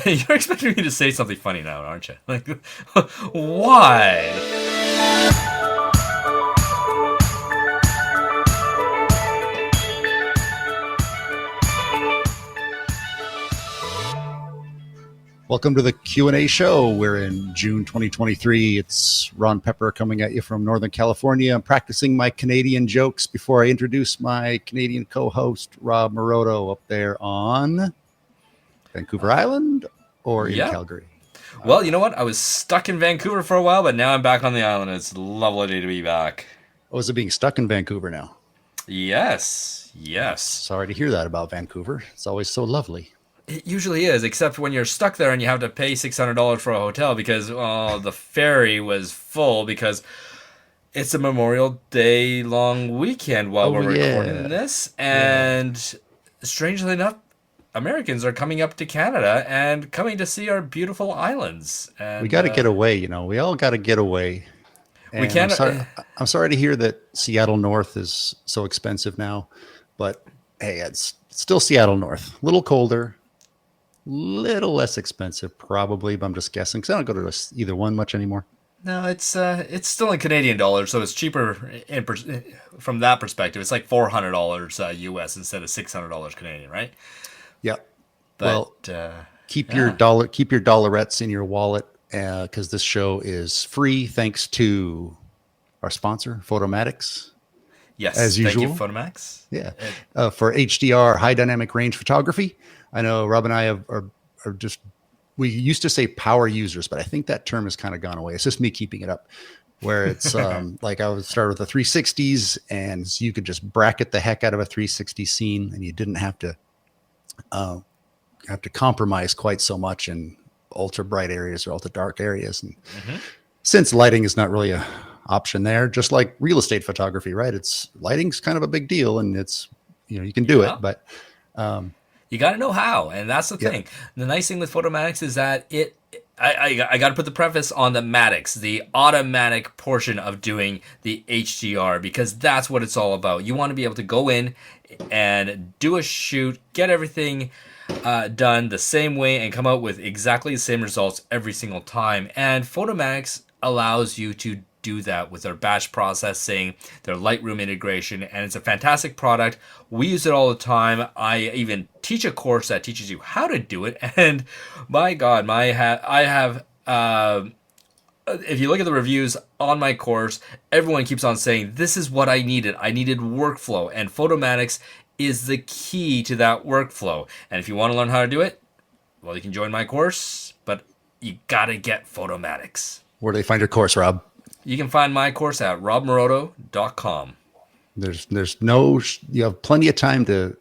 You're expecting me to say something funny now, aren't you? Like, why? Welcome to the Q&A show. We're in June 2023. It's Ron Pepper coming at you from Northern California. I'm practicing my Canadian jokes before I introduce my Canadian co-host, Rob Moroto, up there on Vancouver Island or in Calgary. Well, you know what? I was stuck in Vancouver for a while, but now I'm back on the island. It's a lovely day to be back. Oh, is it being stuck in Vancouver now? Yes. Sorry to hear that about Vancouver. It's always so lovely. It usually is, except when you're stuck there and you have to pay $600 for a hotel because the ferry was full because it's a Memorial Day long weekend while we're recording this. And strangely enough, Americans are coming up to Canada and coming to see our beautiful islands. And, we got to get away, you know. We all got to get away. And we can't. I'm sorry to hear that Seattle North is so expensive now, but hey, it's still Seattle North. A little colder. Little less expensive, probably, but I'm just guessing because I don't go to either one much anymore. No, it's still in Canadian dollars, so it's cheaper from that perspective. It's like $400 US instead of $600 Canadian, right? Yeah. But, keep your dollarettes in your wallet because this show is free thanks to our sponsor, Photomatics. Yes, as usual. Thank you, Photomax. Yeah, for HDR, high dynamic range photography. I know Rob and I are just, we used to say power users, but I think that term has kind of gone away. It's just me keeping it up, where it's like I would start with the 360s and you could just bracket the heck out of a 360 scene and you didn't have to compromise quite so much in ultra bright areas or ultra dark areas. And since lighting is not really a option there, just like real estate photography, right? It's lighting's kind of a big deal and it's, you know, you can do it, but you got to know how, and that's the thing. The nice thing with Photomatics is that I got to put the preface on the Matics, the automatic portion of doing the HDR, because that's what it's all about. You want to be able to go in and do a shoot, get everything done the same way, and come out with exactly the same results every single time. And Photomatics allows you to do that with their batch processing, their Lightroom integration, and it's a fantastic product. We use it all the time. I even teach a course that teaches you how to do it, and my God, I have if you look at the reviews on my course, everyone keeps on saying, this is what I needed. I needed workflow, and Photomatics is the key to that workflow. And if you want to learn how to do it, well, you can join my1course, but you gotta get Photomatics. Where do they find your course, Rob? You can find my course at robmoroto.com. You have plenty of time to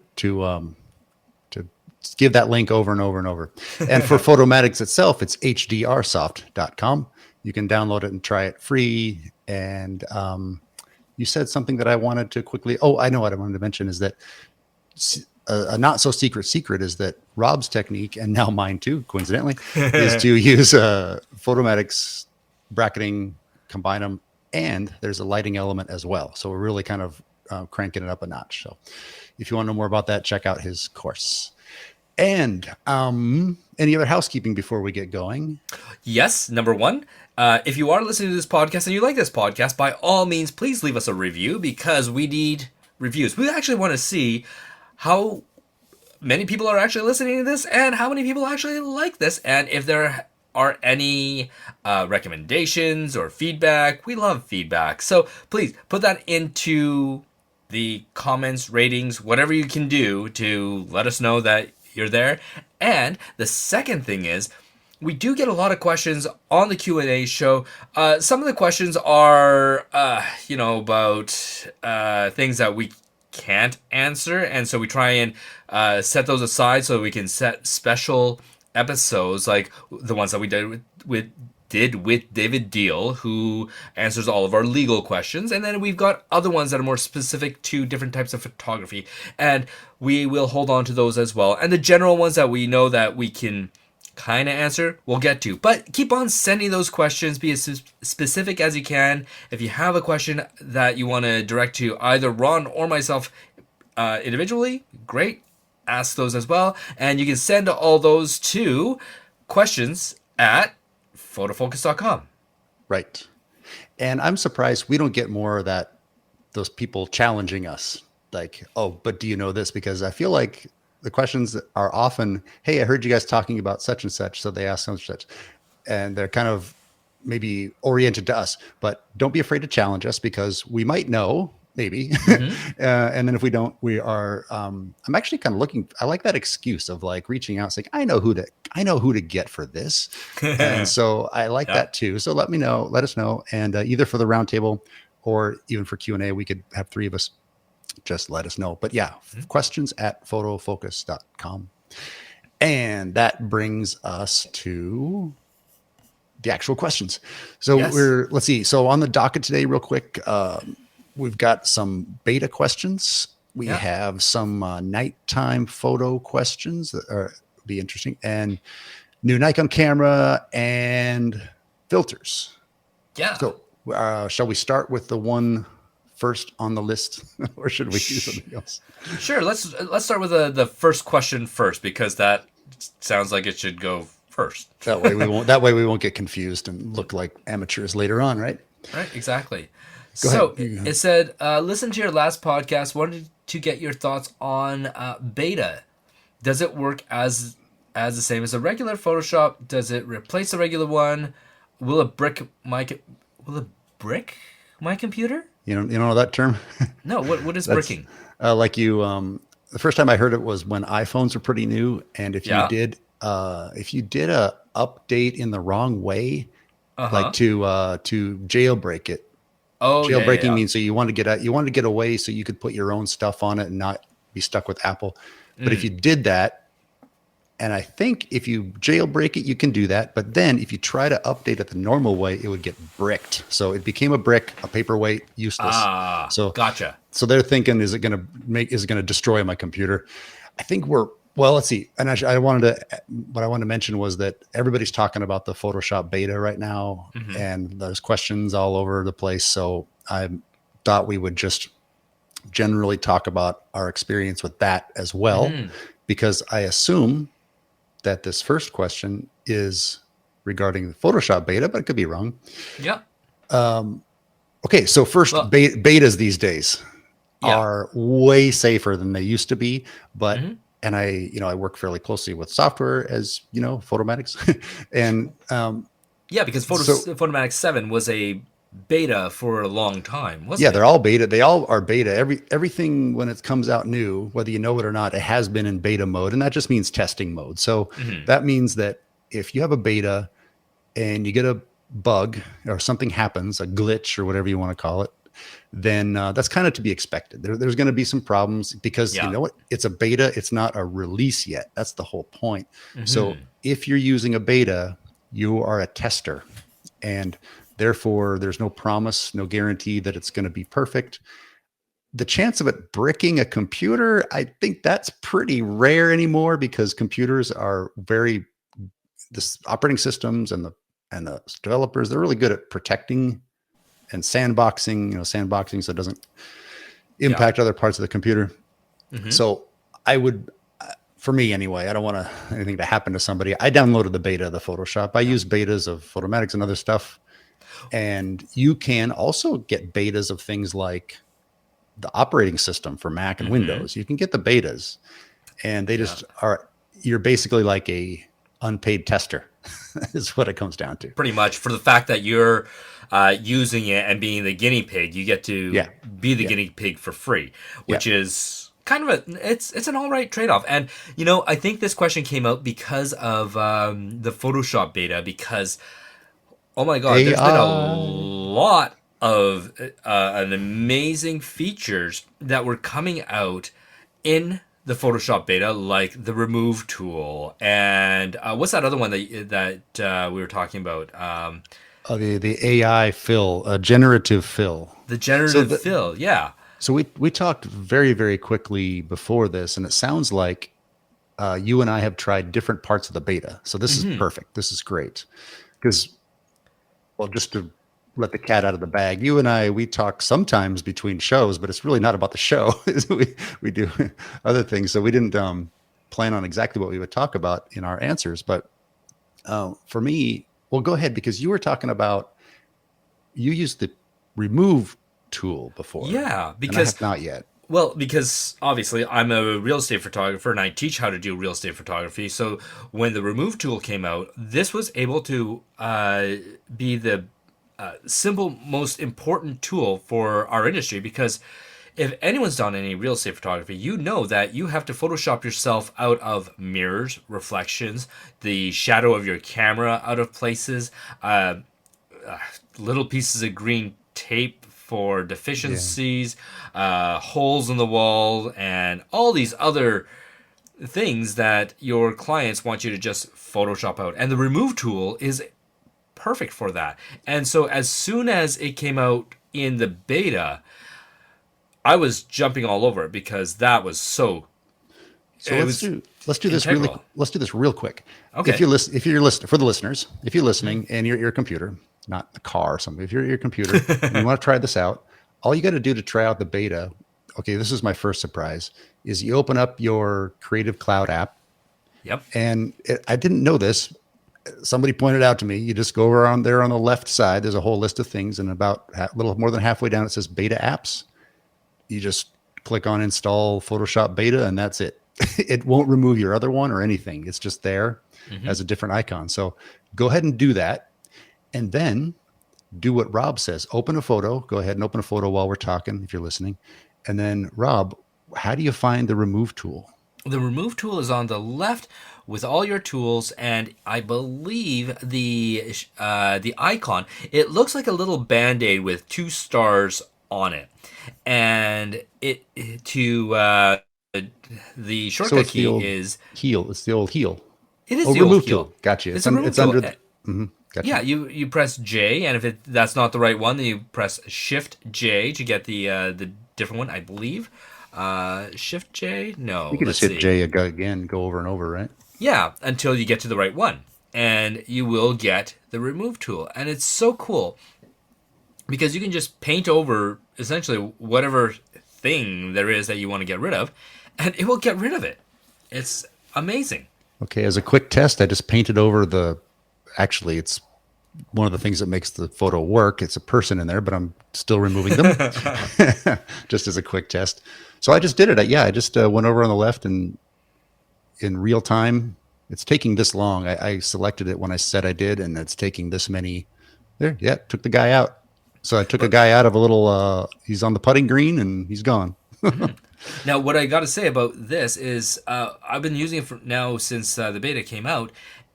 give that link over and over and over. And for Photomatics itself, it's hdrsoft.com. You can download it and try it free. And you said something that I wanted to quickly. Oh, I know what I wanted to mention is that a not so secret is that Rob's technique, and now mine too, coincidentally, is to use Photomatics bracketing, combine them, and there's a lighting element as well. So we're really kind of cranking it up a notch. So if you want to know more about that, check out his course. And any other housekeeping before we get going? Yes. Number one, if you are listening to this podcast and you like this podcast, by all means, please leave us a review because we need reviews. We actually want to see how many people are actually listening to this and how many people actually like this. And if there are any recommendations or feedback, we love feedback. So please put that into the comments, ratings, whatever you can do to let us know that you're there. And the second thing is, we do get a lot of questions on the Q&A show. Some of the questions are, about things that we can't answer. And so we try and set those aside so we can set special episodes like the ones that we did with David Deal, who answers all of our legal questions. And then we've got other ones that are more specific to different types of photography. And we will hold on to those as well. And the general ones that we know that we can kind of answer, we'll get to. But keep on sending those questions. Be as specific as you can. If you have a question that you want to direct to either Ron or myself individually, great. Ask those as well. And you can send all those to questions at photofocus.com. Right. And I'm surprised we don't get more of that, those people challenging us. Like, oh, but do you know this? Because I feel like the questions are often, hey, I heard you guys talking about such and such. So they ask such and such. And they're kind of maybe oriented to us. But don't be afraid to challenge us because we might know, maybe. And then if we don't, we are, I'm actually kind of looking, I like that excuse of like reaching out, saying, I know who to get for this. And so I like that too. So let us know. And either for the roundtable or even for Q&A, we could have 3 of us. Just let us know. But yeah, questions at photofocus.com. And that brings us to the actual questions. So let's see. So on the docket today, real quick, we've got some beta questions. We have some nighttime photo questions that are be interesting, and new Nikon camera and filters. Yeah. So shall we start with the one first on the list, or should we do something else? Sure. Let's start with the first question first, because that sounds like it should go first. That way we won't get confused and look like amateurs later on, right? Right. Exactly. Go ahead. It said, listen to your last podcast. Wanted to get your thoughts on beta. Does it work as the same as a regular Photoshop? Does it replace the regular one? Will it brick my computer? You know that term? No. What is bricking? Like you, the first time I heard it was when iPhones were pretty new, and if you did a update in the wrong way, like to jailbreak it. Oh, jailbreaking means so you want to get away so you could put your own stuff on it and not be stuck with Apple. But if you did that, and I think if you jailbreak it, you can do that. But then if you try to update it the normal way, it would get bricked. So it became a brick, a paperweight, useless. So gotcha. So they're thinking, is it going to destroy my computer? I think let's see. And actually, what I wanted to mention was that everybody's talking about the Photoshop beta right now, and there's questions all over the place. So I thought we would just generally talk about our experience with that as well, because I assume that this first question is regarding the Photoshop beta, but it could be wrong. Yeah. Okay. So first, betas these days are way safer than they used to be, but and I work fairly closely with software, as you know, Photomatic, and because Photomatic 7 was a beta for a long time, wasn't it? They're all beta. They all are beta. Everything when it comes out new, whether you know it or not, it has been in beta mode, and that just means testing mode. So that means that if you have a beta and you get a bug or something happens, a glitch or whatever you want to call it, then that's kind of to be expected. There's going to be some problems because you know what? It's a beta. It's not a release yet. That's the whole point. So if you're using a beta, you are a tester, and therefore there's no promise, no guarantee that it's going to be perfect. The chance of it bricking a computer, I think that's pretty rare anymore, because computers are this operating systems and the developers, they're really good at protecting and sandboxing so it doesn't impact other parts of the computer. So I would, for me anyway, I don't want anything to happen to somebody. I downloaded the beta of the Photoshop. I use betas of Photomatics and other stuff. And you can also get betas of things like the operating system for Mac and Windows. You can get the betas, and they just you're basically like a unpaid tester is what it comes down to. Pretty much, for the fact that you're using it and being the guinea pig, you get to be the guinea pig for free, which is kind of it's an all right trade-off. And I think this question came out because of the Photoshop beta, because oh my God, there's been a lot of an amazing features that were coming out in the Photoshop beta, like the remove tool, and what's that other one that we were talking about? The AI fill, generative fill. The generative fill, yeah. So we talked very, very quickly before this, and it sounds like you and I have tried different parts of the beta. So this is perfect. This is great, because, well, just to let the cat out of the bag, you and I, we talk sometimes between shows, but it's really not about the show. we do other things. So we didn't plan on exactly what we would talk about in our answers, but For me, well, go ahead because you were talking about you used the remove tool before, Yeah, and I because have not yet. because obviously I'm a real estate photographer and I teach how to do real estate photography. So when the remove tool came out, this was able to be the simple, most important tool for our industry because if anyone's done any real estate photography, you know that you have to Photoshop yourself out of mirrors, reflections, the shadow of your camera out of places, little pieces of green tape for Yeah. deficiencies, holes in the wall, and all these other things that your clients want you to just Photoshop out. And the remove tool is perfect for that. And so as soon as it came out in the beta, I was jumping all over it because that was so So it was let's do this really integral. let's do this real quick. Okay. If you're listening for the listeners, if you're listening and you're at your computer, not a car or something, if you're at your computer and you want to try this out, all you got to do to try out the beta, okay, this is my first surprise, is you open up your Creative Cloud app, Yep. and I didn't know this. Somebody pointed out to me. You just go around there on the left side. There's a whole list of things, and about a little more than halfway down, it says Beta Apps. You just click on Install Photoshop Beta, and that's it. It won't remove your other one or anything. It's just there as a different icon. So go ahead and do that, and then do what Rob says. Open a photo. Go ahead and open a photo while we're talking, if you're listening. And then, Rob, how do you find the remove tool? The remove tool is on the left with all your tools, and I believe the icon. It looks like a little band-aid with two stars on it, and it to the So shortcut it's the key old is heal. It's the old heal. it is Oh, the old remove heal. tool. Gotcha. It's a remove It's tool. under the. Gotcha. Yeah, you press J, and if that's not the right one, then you press Shift J to get the different one, I believe. Shift J? No, You can let's just hit see. J again, go over and over, right? Yeah, until you get to the right one. And you will get the remove tool. And it's so cool because you can just paint over essentially whatever thing there is that you want to get rid of, and it will get rid of it. It's amazing. Okay, as a quick test, I just painted over the. Actually, it's one of the things that makes the photo work. It's a person in there, but I'm still removing them just as a quick test. So I just did it. I just went over on the left and in real time. It's taking this long. I selected it when I said I did, and it's taking this many. There, yeah, took the guy out. So I took a guy out of a little. He's on the putting green, and he's gone. Now, what I got to say about this is I've been using it now since the beta came out,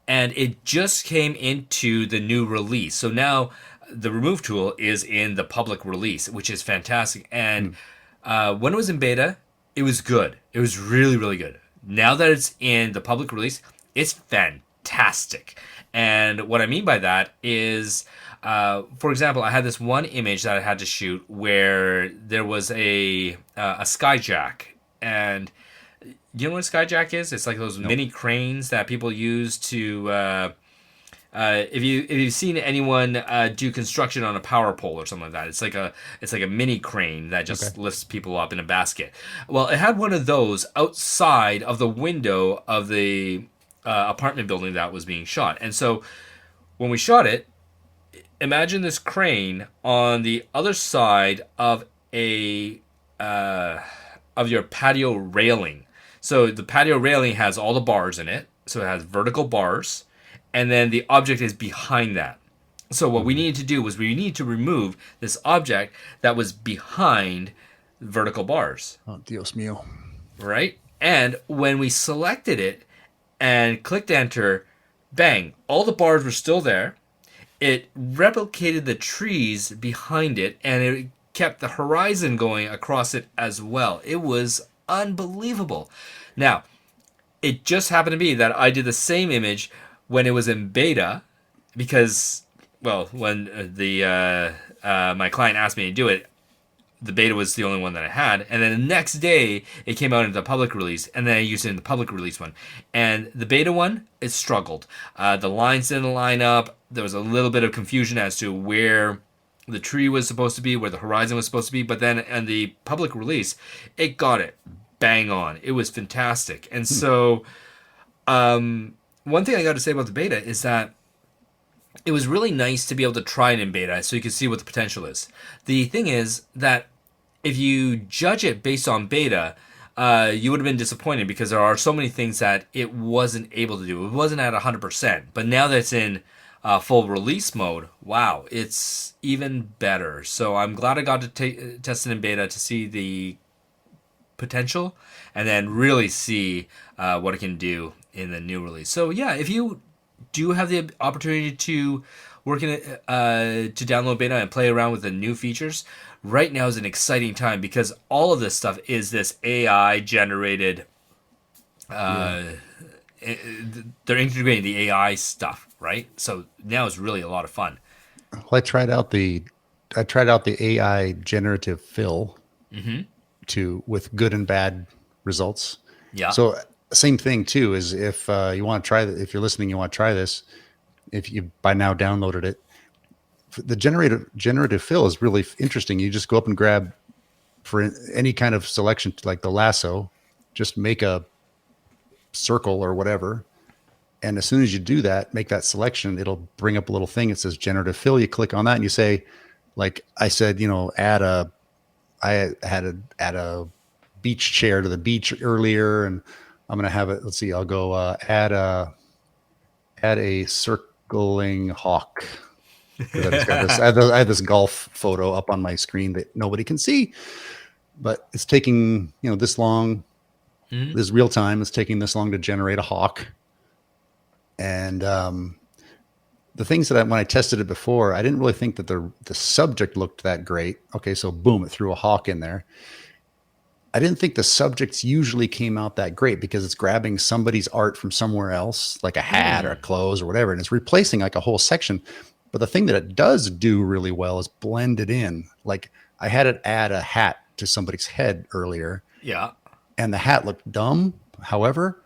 and it just came into the new release. So now the remove tool is in the public release, which is fantastic. And when it was in beta, it was good. It was really, really good. Now that it's in the public release, it's fantastic. And what I mean by that is, for example, I had this one image that I had to shoot where there was a skyjack, and you know what a skyjack is? It's like those mini cranes that people use to. If you've seen anyone do construction on a power pole or something like that, it's like a mini crane that just lifts people up in a basket. Well, it had one of those outside of the window of the apartment building that was being shot, and so when we shot it, imagine this crane on the other side of a of your patio railing. So the patio railing has all the bars in it. So it has vertical bars, and then the object is behind that. So what we needed to do was we needed to remove this object that was behind vertical bars, Oh, Dios mío. right? And when we selected it and clicked enter, bang, all the bars were still there. It replicated the trees behind it, and it kept the horizon going across it as well. It was unbelievable. Now, it just happened to be that I did the same image when it was in beta because, well, when the my client asked me to do it, the beta was the only one that I had, and then the next day it came out into the public release, and then I used it in the public release one. And the beta one, it struggled. The lines didn't line up. There was a little bit of confusion as to where the tree was supposed to be, where the horizon was supposed to be, but then in the public release, it got it bang on. It was fantastic. And so one thing I got to say about the beta is that it was really nice to be able to try it in beta so you could see what the potential is. The thing is that if you judge it based on beta, you would have been disappointed because there are so many things that it wasn't able to do. It wasn't at 100%. But now that it's in full release mode, wow, it's even better. So I'm glad I got to test it in beta to see the potential and then really see what it can do in the new release. So yeah, if you do have the opportunity to work in it, to download beta and play around with the new features, right now is an exciting time because all of this stuff is this AI generated. They're integrating the AI stuff, right? So now is really a lot of fun. Well, I tried out the AI generative fill to with good and bad results. Yeah. So same thing too is if you want to try if you're listening, you want to try this. If you by now downloaded it, the generative fill is really interesting. You just go up and grab for any kind of selection, like the lasso, just make a circle or whatever. And as soon as you do that, make that selection, it'll bring up a little thing. It says generative fill. You click on that and you say, like I said, I had to add a beach chair to the beach earlier, and I'm going to have it. Let's see. I'll go add a circling hawk. I had this golf photo up on my screen that nobody can see, but it's taking this long. Mm-hmm. This real time. It's taking this long to generate a hawk, and the things that when I tested it before, I didn't really think that the subject looked that great. Okay, so boom, it threw a hawk in there. I didn't think the subjects usually came out that great because it's grabbing somebody's art from somewhere else, like a hat or clothes or whatever, and it's replacing like a whole section. But the thing that it does do really well is blend it in. Like I had it add a hat to somebody's head earlier. Yeah. And the hat looked dumb. However,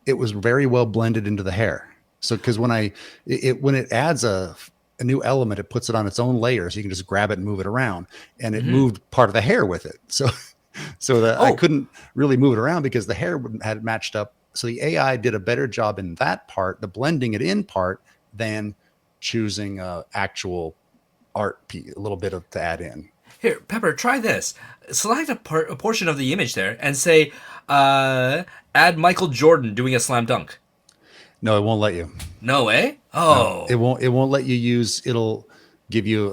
it was very well blended into the hair. So because when it adds a new element, it puts it on its own layer, so you can just grab it and move it around. And it moved part of the hair with it. So that I couldn't really move it around because the hair had matched up. So the AI did a better job in that part, the blending it in part, than choosing actual art piece, a little bit to add in. Here, Pepper, try this. Select a portion of the image there and say, add Michael Jordan doing a slam dunk. No, it won't let you. No way? Oh. No, it won't let you use, it'll give you,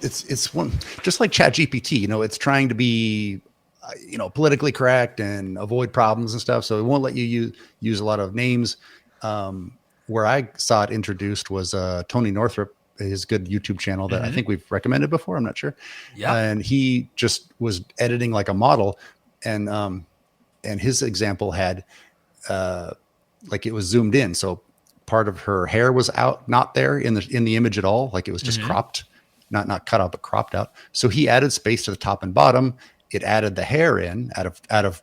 it's one, just like ChatGPT, it's trying to be, politically correct and avoid problems and stuff. So it won't let you use a lot of names. Where I saw it introduced was Tony Northrup, his good YouTube channel that I think we've recommended before. I'm not sure. Yeah. And he just was editing like a model, and his example had like it was zoomed in, so part of her hair was out, not there in the image at all. Like it was just cropped, not cut out, but cropped out. So he added space to the top and bottom. It added the hair in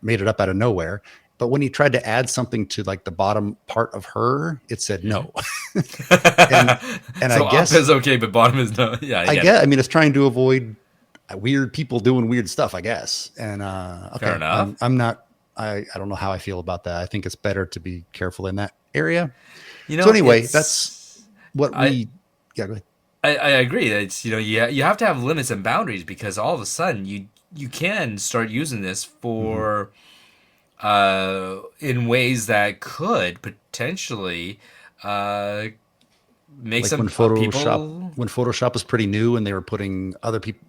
made it up out of nowhere. But when he tried to add something to like the bottom part of her, it said no. and so I guess up is okay, but bottom is no. Yeah, I mean, it's trying to avoid weird people doing weird stuff, I guess. And okay, fair enough. I'm not. I don't know how I feel about that. I think it's better to be careful in that area. So anyway, that's what we. Yeah, go ahead. I agree. It's you have to have limits and boundaries because all of a sudden you can start using this for. In ways that could potentially make like some when Photoshop was pretty new and they were putting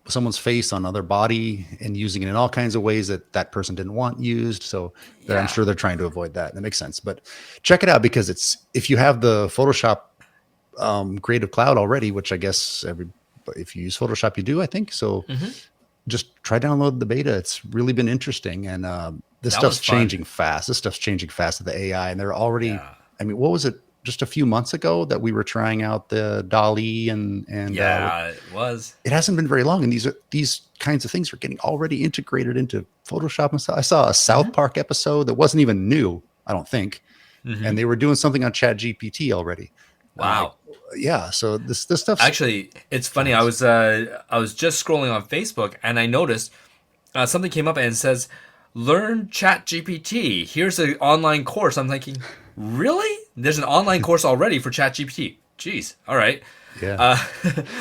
someone's face on other body and using it in all kinds of ways that person didn't want used. So I'm sure they're trying to avoid that. That makes sense. But check it out because if you have the Photoshop Creative Cloud already, which I guess if you use Photoshop, you do, I think. So just try download the beta. It's really been interesting. And this stuff's changing fast. This stuff's changing fast with the AI. And they're already, I mean, what was it? Just a few months ago that we were trying out the DALL-E and it was. It hasn't been very long, and these kinds of things are getting already integrated into Photoshop and stuff. I saw a South Park episode that wasn't even new, I don't think, and they were doing something on ChatGPT already. Wow. So this stuff. Actually, it's funny. I was just scrolling on Facebook and I noticed something came up and it says, "Learn ChatGPT. Here's an online course." I'm thinking, Really? There's an online course already for ChatGPT. Jeez. All right. Yeah. Uh,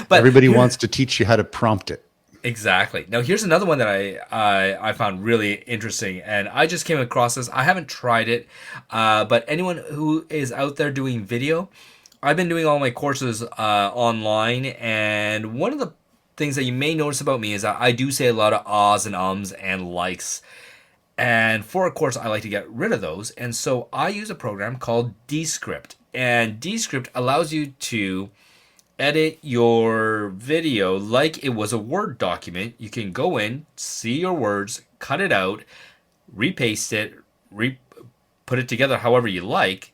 but Everybody here, wants to teach you how to prompt it. exactly. Now here's another one that I found really interesting, and I just came across this. I haven't tried it, but anyone who is out there doing video, I've been doing all my courses online, and one of the things that you may notice about me is that I do say a lot of ahs and ums and likes. And for a course, I like to get rid of those. And so I use a program called Descript. And Descript allows you to edit your video like it was a Word document. You can go in, see your words, cut it out, repaste it, put it together however you like,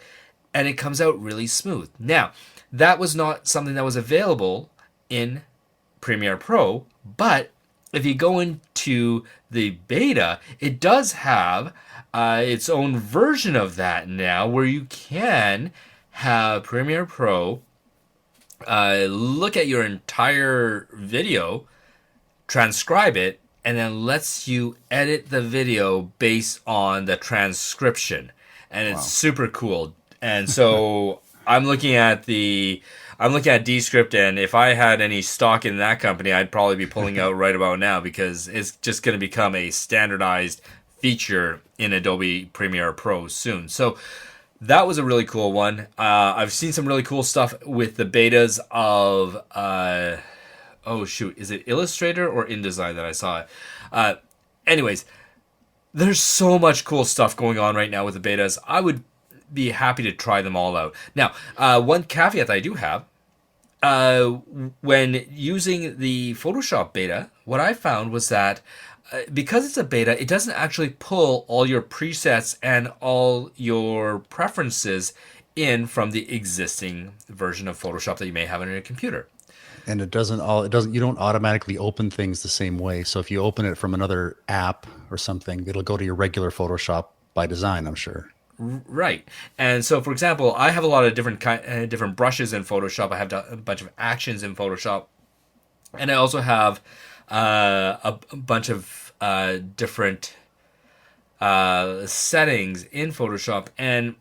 and it comes out really smooth. Now, that was not something that was available in Premiere Pro, but if you go into the beta, it does have its own version of that now, where you can have Premiere Pro look at your entire video, transcribe it, and then lets you edit the video based on the transcription. And it's super cool. And so I'm looking at Descript, and if I had any stock in that company, I'd probably be pulling out right about now, because it's just going to become a standardized feature in Adobe Premiere Pro soon. So that was a really cool one. I've seen some really cool stuff with the betas of oh shoot, is it Illustrator or InDesign that I saw it? Anyways, there's so much cool stuff going on right now with the betas. I would be happy to try them all out. Now, one caveat that I do have, when using the Photoshop beta, what I found was that because it's a beta, it doesn't actually pull all your presets and all your preferences in from the existing version of Photoshop that you may have on your computer. And you don't automatically open things the same way. So if you open it from another app or something, it'll go to your regular Photoshop by design, I'm sure. Right. And so, for example, I have a lot of different brushes in Photoshop. I have a bunch of actions in Photoshop. And I also have a bunch of different settings in Photoshop. And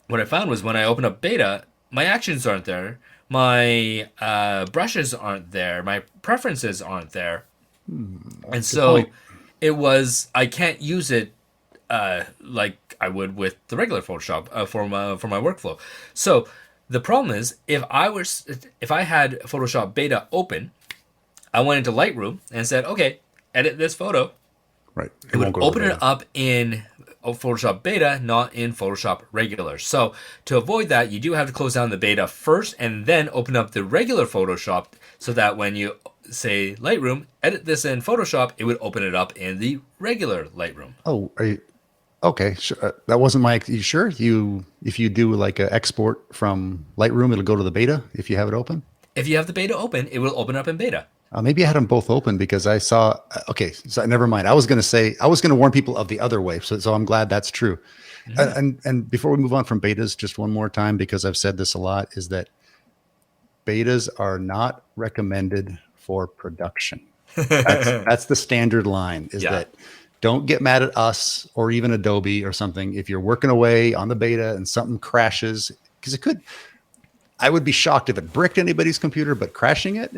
what I found was when I open up beta, my actions aren't there. My brushes aren't there. My preferences aren't there. And so I can't use it like I would with the regular Photoshop for my workflow. So the problem is if I had Photoshop beta open, I went into Lightroom and said, okay, edit this photo. Right. It would open it up in Photoshop beta, not in Photoshop regular. So to avoid that, you do have to close down the beta first and then open up the regular Photoshop, so that when you say Lightroom, edit this in Photoshop, it would open it up in the regular Lightroom. Oh, are you okay? Sure. That wasn't my. You sure? If you do like an export from Lightroom, it'll go to the beta if you have it open. If you have the beta open, it will open up in beta. Maybe I had them both open because I saw. Okay, so never mind. I was going to warn people of the other way. So I'm glad that's true. Mm-hmm. And before we move on from betas, just one more time, because I've said this a lot, is that betas are not recommended for production. That's the standard line. Is that don't get mad at us or even Adobe or something if you're working away on the beta and something crashes, because it could. I would be shocked if it bricked anybody's computer, but crashing it,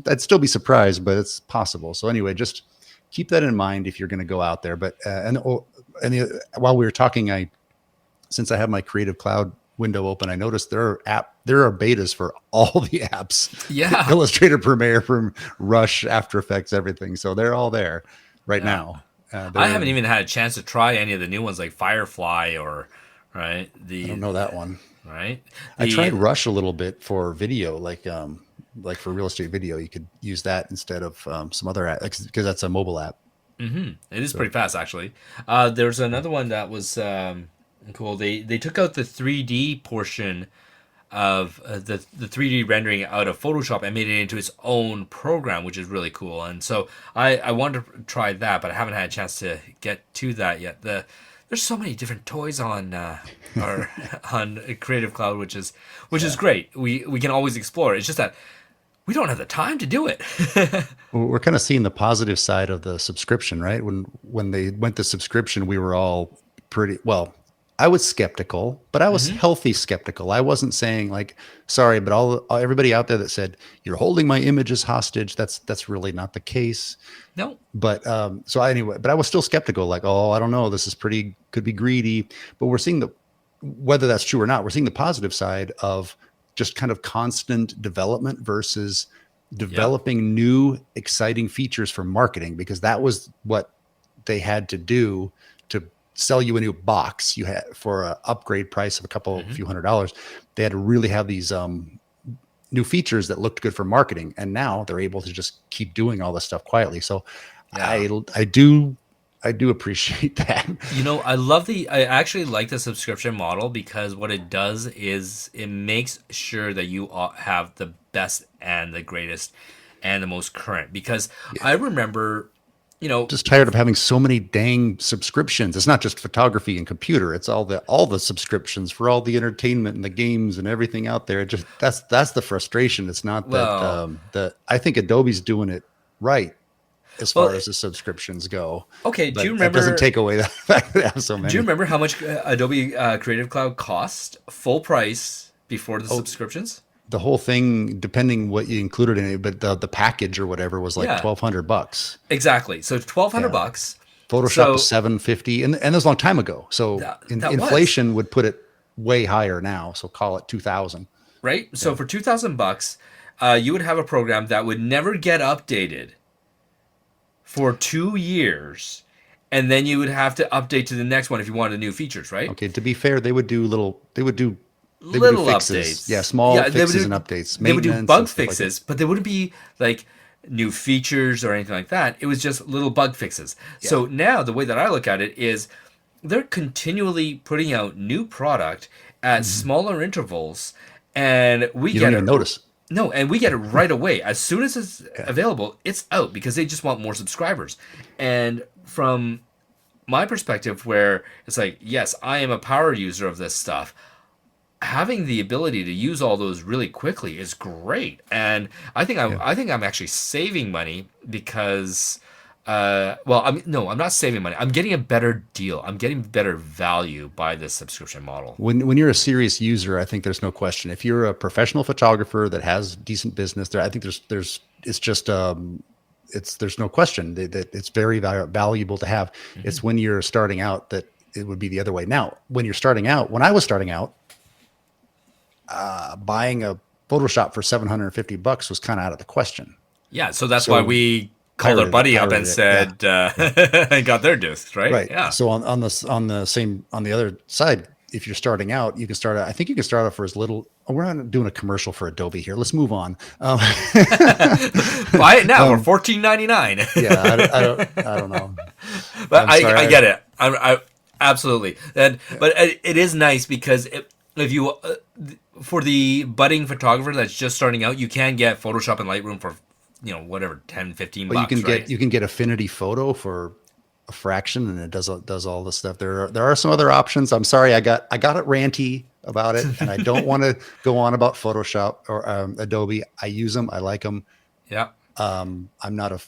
I'd still be surprised, but it's possible. So anyway, just keep that in mind if you're going to go out there. But while we were talking, since I have my Creative Cloud window open, I noticed there are betas for all the apps. Yeah, Illustrator, Premiere, Rush, After Effects, everything. So they're all there right now. I haven't even had a chance to try any of the new ones like Firefly or I don't know that one. Right. I tried Rush a little bit for video, like for real estate video. You could use that instead of some other app, because that's a mobile app. Mm-hmm. It is pretty fast, actually. There's another one that was cool. They took out the 3D portion of the 3D rendering out of Photoshop and made it into its own program, which is really cool. And so I wanted to try that, but I haven't had a chance to get to that yet. There's so many different toys on on Creative Cloud, which is great. We can always explore. It's just that we don't have the time to do it. We're kind of seeing the positive side of the subscription, right? When they went to subscription, we were all pretty well. I was skeptical, but I was healthy skeptical. I wasn't saying like, sorry, but everybody out there that said you're holding my images hostage, that's really not the case. No. But so anyway, but I was still skeptical, like, oh, I don't know, this is could be greedy. But we're seeing whether that's true or not, we're seeing the positive side of just kind of constant development versus developing new exciting features for marketing, because that was what they had to do to sell you a new box. You had for an upgrade price of few $100s, they had to really have these new features that looked good for marketing, and now they're able to just keep doing all this stuff quietly. So I do appreciate that. I actually like the subscription model, because what it does is it makes sure that you have the best and the greatest and the most current. Because I remember, just tired of having so many dang subscriptions. It's not just photography and computer. It's all the subscriptions for all the entertainment and the games and everything out there. It just that's the frustration. It's not that I think Adobe's doing it right as far as the subscriptions go. Okay, but do you remember? That doesn't take away the fact that they have so many. Do you remember how much Adobe Creative Cloud cost full price before the subscriptions? The whole thing, depending what you included in it, but the package or whatever was like $1,200. Exactly. So $1,200. Photoshop was $750, and that was a long time ago. So inflation would put it way higher now. So call it $2,000. Right. So for $2,000, you would have a program that would never get updated for 2 years, and then you would have to update to the next one if you wanted new features. Right. Okay. To be fair, they would do little fixes. Yeah, small fixes and updates. They would do bug fixes, but they wouldn't be like new features or anything like that. It was just little bug fixes. Yeah. So now the way that I look at it is they're continually putting out new product at smaller intervals, and you don't even notice. No, and we get it right away. As soon as it's available, it's out, because they just want more subscribers. And from my perspective, where it's like, yes, I am a power user of this stuff, having the ability to use all those really quickly is great. And I think I'm actually saving money, because I'm not saving money. I'm getting a better deal. I'm getting better value by this subscription model. When you're a serious user, I think there's no question. If you're a professional photographer that has decent business, there, I think there's no question that it's very valuable to have. It's when you're starting out that it would be the other way. Now, when I was starting out, buying a Photoshop for $750 was kind of out of the question. Yeah, so that's why we called our buddy up and said, and got their discs, right? Right. Yeah. So on the other side, if you're starting out, you can start out. I think you can start out for as little. Oh, we're not doing a commercial for Adobe here. Let's move on. Buy it now for $14.99. Yeah, I don't know. But I get it. I absolutely. But it is nice, because if you for the budding photographer that's just starting out, you can get Photoshop and Lightroom for whatever, $10-15. But you can get Affinity Photo for a fraction, and it does all this stuff. There are some other options. I'm sorry, I got it ranty about it, and I don't want to go on about Photoshop or Adobe. I use them. I like them. Yeah. I'm not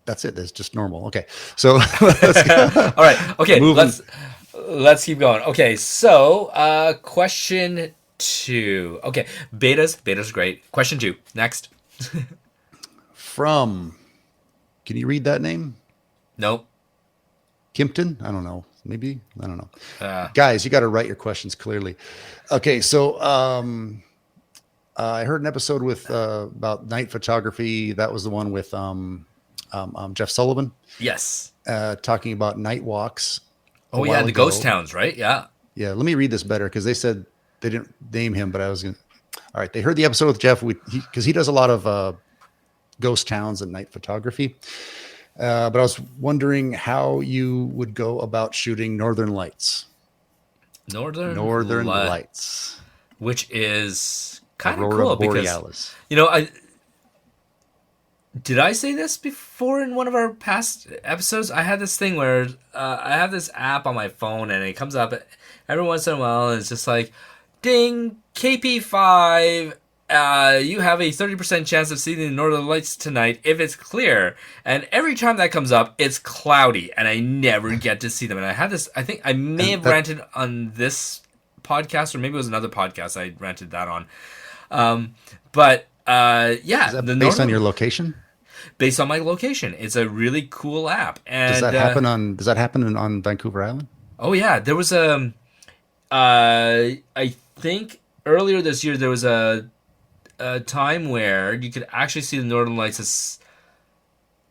that's it. That's just normal. Okay. So let's go. All right. Okay. Let's keep going. Okay. So question 2. Okay. Beta's great. Question 2. Next. From, can you read that name? Nope. Kimpton? I don't know. Maybe? I don't know. Guys, you got to write your questions clearly. Okay, so I heard an episode with about night photography. That was the one with Jeff Sullivan. Yes. Talking about night walks. Oh, yeah, the ghost towns, right? Yeah. Yeah, let me read this better, because they said they didn't name him, but I was going to. All right, they heard the episode with Jeff, because he does a lot of ghost towns and night photography. But I was wondering how you would go about shooting Northern Lights. Northern Lights. Which is kind of Aurora cool, Borealis. Because, did I say this before in one of our past episodes? I had this thing where I have this app on my phone, and it comes up every once in a while, and it's just like, ding, KP5, you have a 30% chance of seeing the northern lights tonight if it's clear. And every time that comes up, it's cloudy, and I never get to see them. And I had this, I think I may And have that ranted on this podcast, or maybe it was another podcast I ranted that on. But is yeah, that the based on your northern, location? based on my location, it's a really cool app. Does And that happen on on Vancouver Island? oh yeah, there was a I think earlier this year there was a time where you could actually see the northern lights as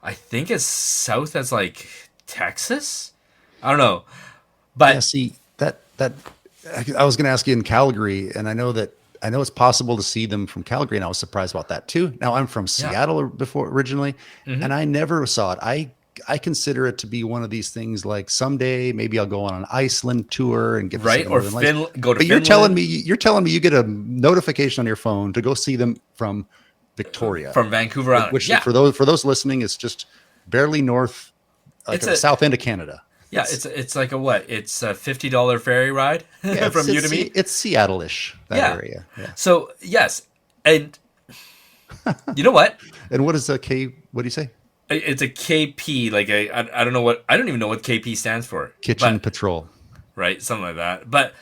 I think as south as like Texas. I don't know, Yeah, but see that I was going to ask you in Calgary, and I know it's possible to see them from Calgary, and I was surprised about that too. Now I'm from yeah, Seattle before originally, hmm and I never saw it. I consider it to be one of these things like someday maybe I'll go on an Iceland tour and get to see right the or Northern Lights. go to But Finland you're telling me you get a notification on your phone to go see them from Victoria, from Vancouver Island. which Yeah, for those listening is just barely north, like it's the a south end of Canada. yeah, it's like a what? It's a $50 ferry ride Yeah, from you to me. It's Seattle-ish, that Yeah. area. Yeah. So yes, and you know what? And what is a K? What do you say? It's a KP. Like I don't know what I don't even know what KP stands for. Kitchen But patrol. right, something like that. But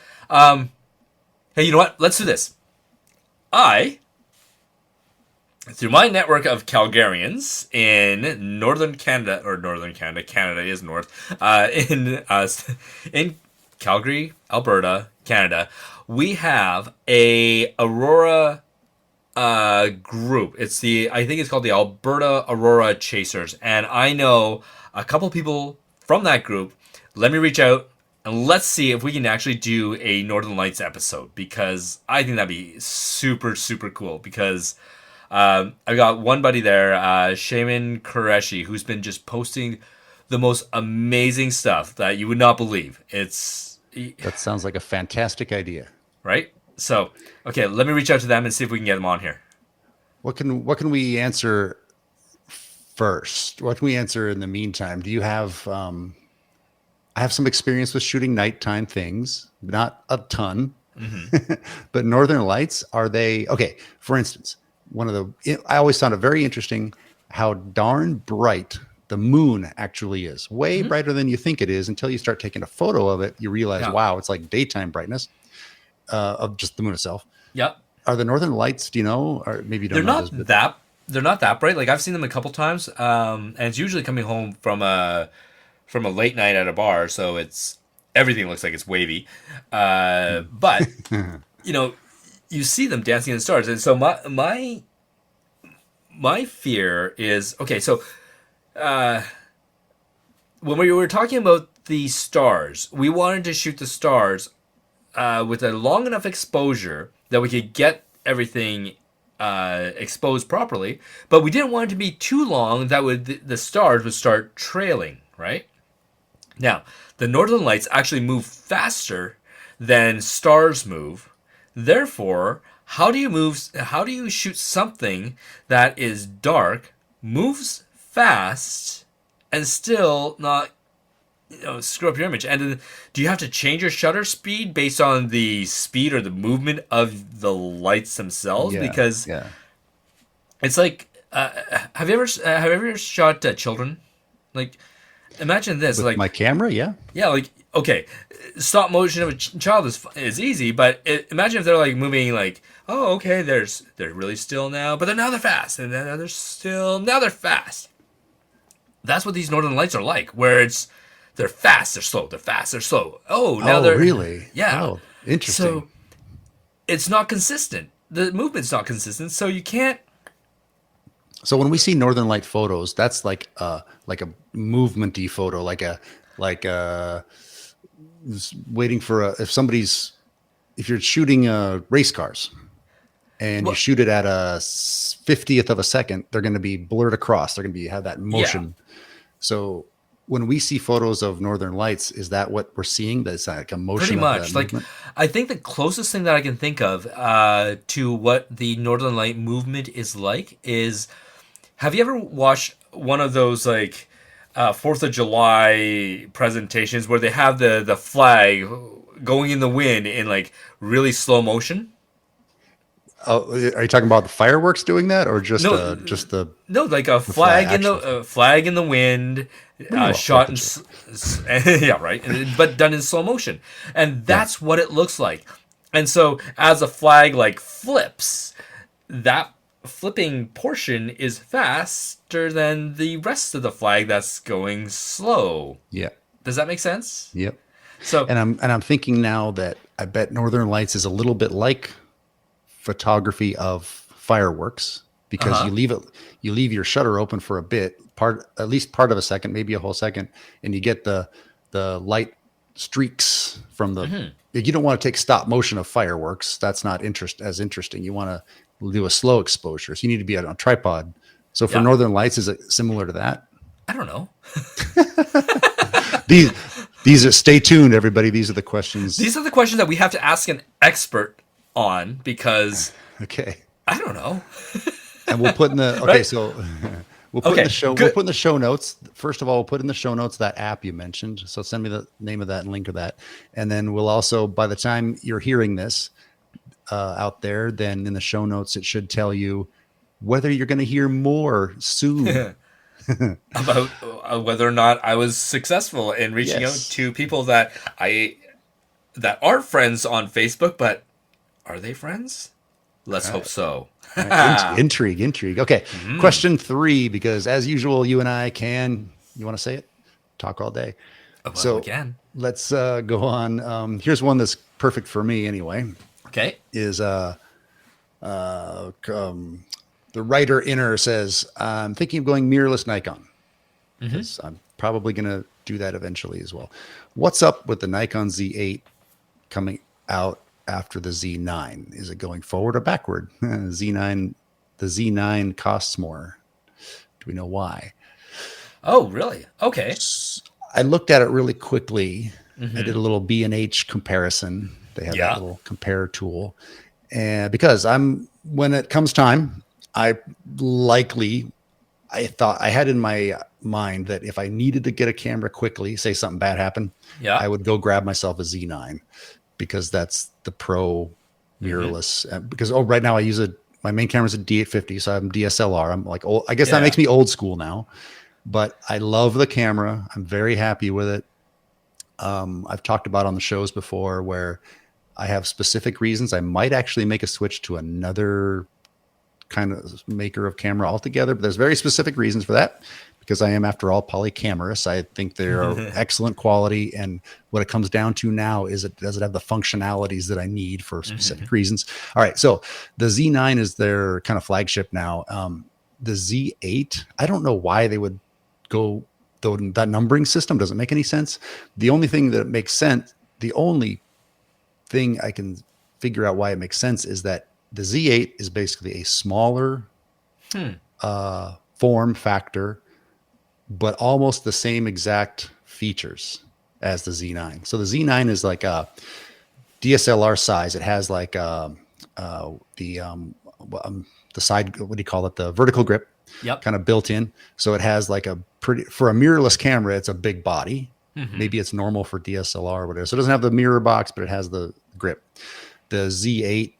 hey, you know what? Let's do this. I, through my network of Calgarians in northern Canada, or northern Canada, Canada is north, in Calgary, Alberta, Canada, we have a Aurora group. I think it's called the Alberta Aurora Chasers, and I know a couple people from that group. Let me reach out and let's see if we can actually do a Northern Lights episode, because I think that'd be super super cool. Because I got one buddy there, Shaman Qureshi, who's been just posting the most amazing stuff that you would not believe. It's That sounds like a fantastic idea. right. So okay, let me reach out to them and see if we can get them on here. What can we answer first? What can we answer in the meantime? Do you have I have some experience with shooting nighttime things, not a ton. But Northern Lights, are they okay? For instance, I always found it very interesting how darn bright the moon actually is. Way brighter than you think it is until you start taking a photo of it. You realize, Yeah. wow, it's like daytime brightness of just the moon itself. Yep. Are the Northern Lights? Do you know? Or maybe you don't They're know not this, but that they're not that bright. Like I've seen them a couple times, and it's usually coming home from a late night at a bar, so it's everything looks like it's wavy. But you know, you see them dancing in the stars, and so my fear is okay. So when we were talking about the stars, we wanted to shoot the stars with a long enough exposure that we could get everything exposed properly, but we didn't want it to be too long that the stars would start trailing, right? Now, the northern lights actually move faster than stars move. Therefore, how do you shoot something that is dark, moves fast, and still not screw up your image? And then do you have to change your shutter speed based on the speed or the movement of the lights themselves? Because yeah. it's like, have you ever shot children? Like, imagine this, With like my camera, yeah. yeah, like okay, stop motion of a child is easy, but imagine if they're like moving, like oh okay, they're really still now, but now they're fast, and then they're still, now they're fast. That's what these northern lights are like, where they're fast, they're slow, they're fast, they're slow. Oh, now they're really? yeah. Oh, interesting. So it's not consistent. The movement's not consistent, so you can't. So when we see Northern Light photos, that's like a movementy photo, like a waiting for if you're shooting race cars and you shoot it at a 50th of a second, they're going to be blurred across. They're going to have that motion. Yeah. So when we see photos of Northern Lights, is that what we're seeing? That's like a motion. Pretty much. Like I think the closest thing that I can think of to what the Northern Light movement is like is, have you ever watched one of those like 4th of July presentations where they have the flag going in the wind in like really slow motion? Oh, are you talking about the fireworks doing that, or just No, no, like a the flag, flag in the actual flag? flag in the wind, Well, shot Fourth of in, July. yeah, right, but done in slow motion, and Yeah, that's what it looks like. And so, as a flag like flips, that flipping portion is faster than the rest of the flag that's going slow. yeah, Does that make sense? yep. So, And I'm thinking now that I bet Northern Lights is a little bit like photography of fireworks uh because huh. you leave your shutter open for a bit, at least part of a second, maybe a whole second, and you get the light streaks from the. You don't want to take stop motion of fireworks. That's not as interesting. You want to do a slow exposure. So you need to be on a tripod. So for Yeah. Northern Lights, is it similar to that? I don't know. These these are stay tuned, everybody. These are the questions. These are the questions that we have to ask an expert on because Okay. I don't know. And we'll put in the okay, Right? so Okay. we'll Good. put in the show notes. First of all, we'll put in the show notes that app you mentioned. So send me the name of that and link to that. And then we'll also, by the time you're hearing this out there, then in the show notes it should tell you whether you're going to hear more soon. About whether or not I was successful in reaching out Yes. to people that are friends on Facebook, but are they friends? Let's hope so. All right. Intrigue. Okay. Question 3, because as usual, you and I can, you want to say it? Talk all day. Well, So again. let's go on. Here's one that's perfect for me anyway. Okay. Is the writer inner says, I'm thinking of going mirrorless Nikon because I'm probably going to do that eventually as well. What's up with the Nikon Z8 coming out after the Z9? Is it going forward or backward? Z9, the Z9 costs more. Do we know why? Oh, really? Okay. I looked at it really quickly. I did a little B&H comparison. They have that Yeah. little compare tool. And because when it comes time, I thought I had in my mind that if I needed to get a camera quickly, say something bad happened, Yeah. I would go grab myself a Z9 because that's the pro mirrorless. Because right now my main camera is a D850, so I'm DSLR. I'm like old. I guess that Yeah. makes me old school now, but I love the camera. I'm very happy with it. I've talked about on the shows before where I have specific reasons. I might actually make a switch to another kind of maker of camera altogether, but there's very specific reasons for that because I am, after all, polycamerous. I think they are excellent quality. And what it comes down to now is does it have the functionalities that I need for specific reasons? All right. So the Z9 is their kind of flagship now. The Z8, I don't know why they would go, though that numbering system doesn't make any sense. The only thing that makes sense, the only thing I can figure out why it makes sense is that the Z8 is basically a smaller form factor, but almost the same exact features as the Z9. So the Z9 is like a DSLR size. It has like the side, what do you call it? The vertical grip Yep. kind of built in. So it has like for a mirrorless camera, it's a big body. Maybe it's normal for DSLR or whatever. So it doesn't have the mirror box, but it has the grip. The Z8,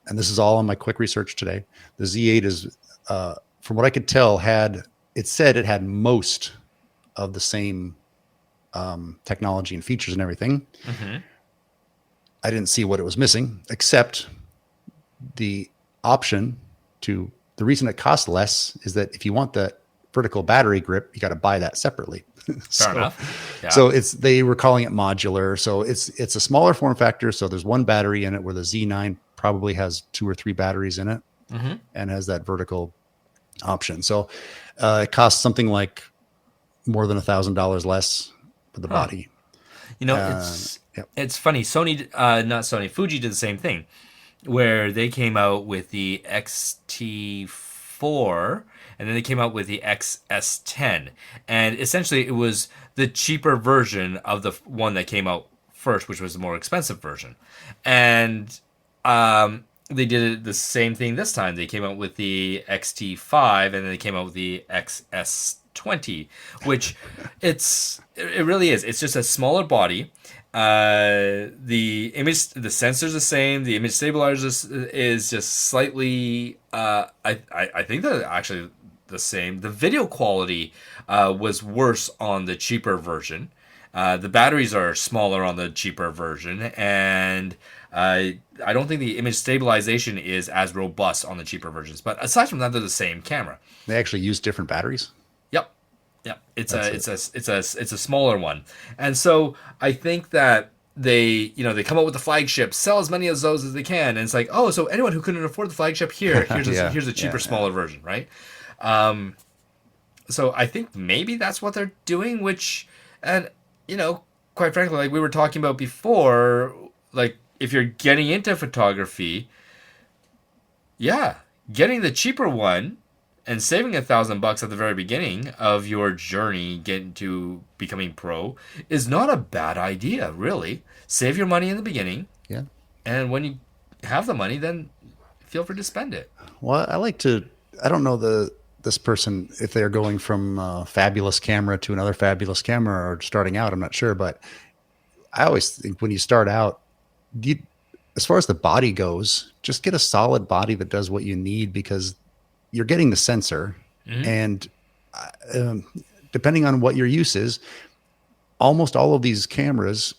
and this is all on my quick research today, the Z8 is, from what I could tell, it said it had most of the same technology and features and everything. I didn't see what it was missing, except the option the reason it costs less is that if you want the vertical battery grip, you got to buy that separately. Fair enough. Yeah. So they were calling it modular. So it's a smaller form factor. So there's one battery in it, where the Z9 probably has 2 or 3 batteries in it and has that vertical option. So it costs something like more than $1,000 less for the body. It's funny. Not Sony, Fuji did the same thing, where they came out with the XT4 and then they came out with the XS10, and essentially it was the cheaper version of the one that came out first, which was the more expensive version. And they did the same thing this time. They came out with the XT5 and then they came out with the XS20, which it really is. It's just a smaller body, The sensor's the same. The image stabilizer is just slightly. I think they're actually the same. The video quality was worse on the cheaper version. The batteries are smaller on the cheaper version, and I don't think the image stabilization is as robust on the cheaper versions. But aside from that, they're the same camera. They actually use different batteries. Yep. Yeah, it's a smaller one, and so I think that they come up with the flagship, sell as many of those as they can, and it's like, oh, so anyone who couldn't afford the flagship, here's a cheaper, smaller version, right? So I think maybe that's what they're doing, which, and quite frankly, like we were talking about before, like if you're getting into photography, yeah, getting the cheaper one and saving $1,000 at the very beginning of your journey getting to becoming pro is not a bad idea, really. Save your money in the beginning. Yeah. And when you have the money, then feel free to spend it. Well, I don't know this person, if they're going from a fabulous camera to another fabulous camera or starting out, I'm not sure. But I always think when you start out, as far as the body goes, just get a solid body that does what you need, because you're getting the sensor, and depending on what your use is, almost all of these cameras,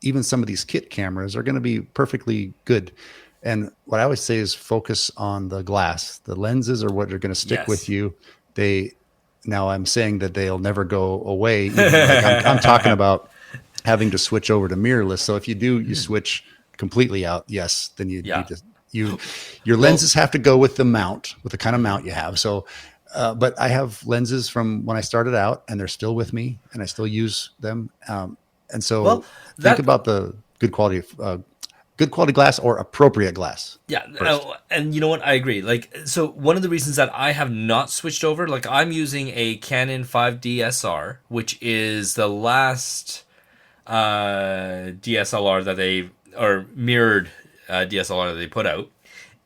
even some of these kit cameras, are going to be perfectly good. And what I always say is focus on the glass. The lenses are what are going to stick with you. Now I'm saying that they'll never go away. I'm talking about having to switch over to mirrorless. So if you switch completely out, yes, then you need to. Your lenses have to go with the mount, with the kind of mount you have. So, but I have lenses from when I started out, and they're still with me, and I still use them. And so, think about the good quality glass or appropriate glass. Yeah, and you know what? I agree. Like, so one of the reasons that I have not switched over, like I'm using a Canon 5D SR, which is the last DSLR that mirrored DSLR that they put out,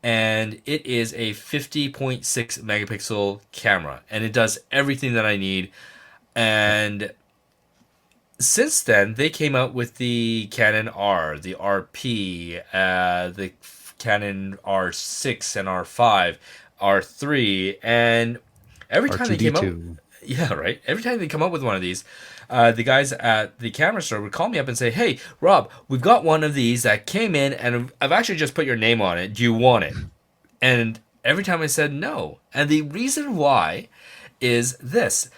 and it is a 50.6 megapixel camera, and it does everything that I need. And since then, they came out with the Canon R, the RP, the Canon R6 and R5, R3, and every time they came out, yeah, right. Every time they come up with one of these, the guys at the camera store would call me up and say, "Hey, Rob, we've got one of these that came in, and I've actually just put your name on it. Do you want it?" And every time I said no. And the reason why is this.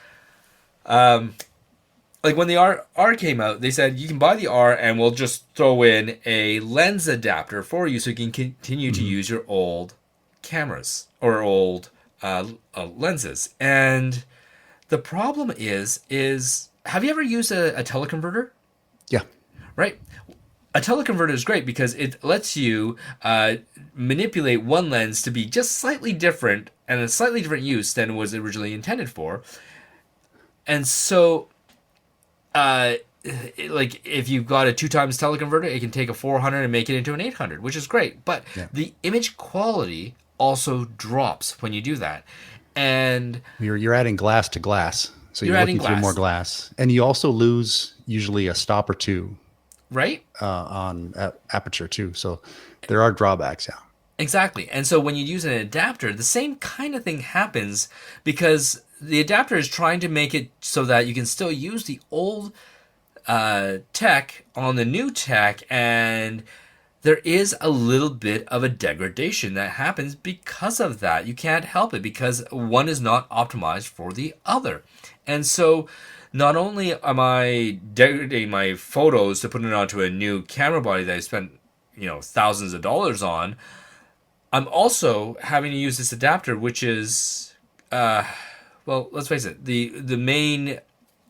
Like when the R came out, they said you can buy the R and we'll just throw in a lens adapter for you so you can continue to use your old cameras or old lenses. And the problem is have you ever used a teleconverter? Yeah. Right? A teleconverter is great because it lets you manipulate one lens to be just slightly different and a slightly different use than was originally intended for. And so, like if you've got a 2x teleconverter, it can take a 400 and make it into an 800, which is great. But the image quality also drops when you do that. And you're adding glass to glass. So you're looking through more glass. And you also lose usually a stop or two. Right? On aperture too. So there are drawbacks, yeah. Exactly. And so when you use an adapter, the same kind of thing happens because the adapter is trying to make it so that you can still use the old tech on the new tech, and there is a little bit of a degradation that happens because of that. You can't help it because one is not optimized for the other. And so not only am I degrading my photos to put it onto a new camera body that I spent, thousands of dollars on, I'm also having to use this adapter, which is, well, let's face it,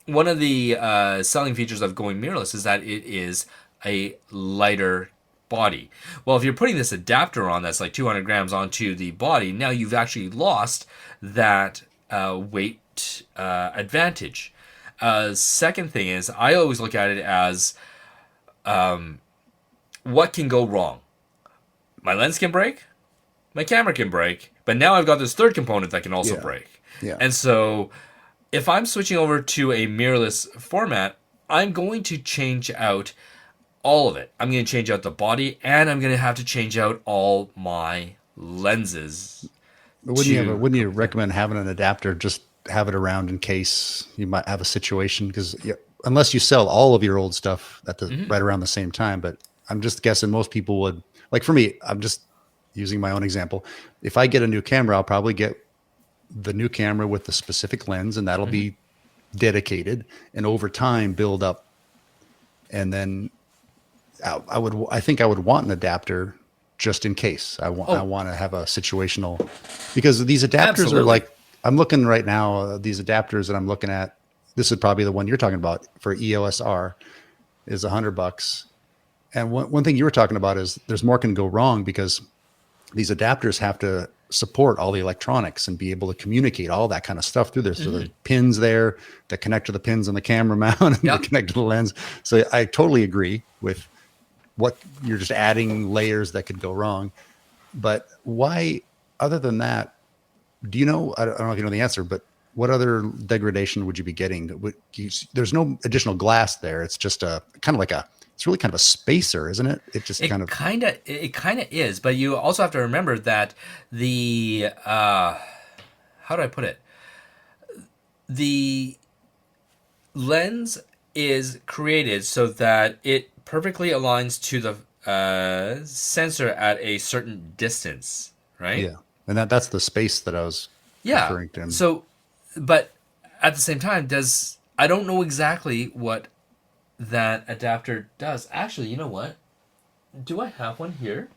one of the selling features of going mirrorless is that it is a lighter body. Well, if you're putting this adapter on that's like 200 grams onto the body, now you've actually lost that weight advantage. Second thing is, I always look at it as what can go wrong? My lens can break, my camera can break, but now I've got this third component that can also break. Yeah. And so if I'm switching over to a mirrorless format, I'm going to change out all of it. I'm going to change out the body, and I'm going to have to change out all my lenses. But To wouldn't you recommend having an adapter? Just have it around in case you might have a situation, because unless you sell all of your old stuff at the right around the same time. But I'm just guessing most people would, like for me, I'm just using my own example. If I get a new camera, I'll probably get the new camera with the specific lens, and that'll be dedicated, and over time build up. And then I think I would want an adapter just in case I want to have a situational, because these adapters are like, I'm looking right now, these adapters that I'm looking at, this is probably the one you're talking about for EOS R is $100. And one thing you were talking about is there's more can go wrong, because these adapters have to support all the electronics and be able to communicate all that kind of stuff through there. So the pins there that connect to the pins on the camera mount and that connect to the lens. So I totally agree with what you're just adding layers that could go wrong. But why, other than that, do you know, I don't know if you know the answer, but what other degradation would you be getting? There's no additional glass there. It's just it's really kind of a spacer, isn't it? It just kind of is, but you also have to remember that the how do I put it? The lens is created so that it perfectly aligns to the sensor at a certain distance, right? Yeah, and that's the space that I was referring to. So, but at the same time, I don't know exactly what that adapter does. Actually, you know what? Do I have one here?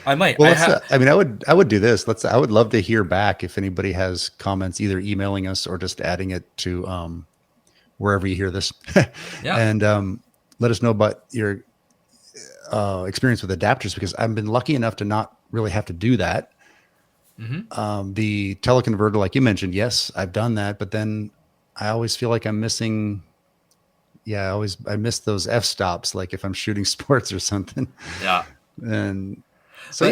I might. Well, I would do this. I would love to hear back if anybody has comments, either emailing us or just adding it to wherever you hear this. And let us know about your experience with adapters, because I've been lucky enough to not really have to do that. The teleconverter, like you mentioned, yes, I've done that, but then I always feel like I'm missing. Yeah, I miss those f-stops, like if I'm shooting sports or something. Yeah. And so,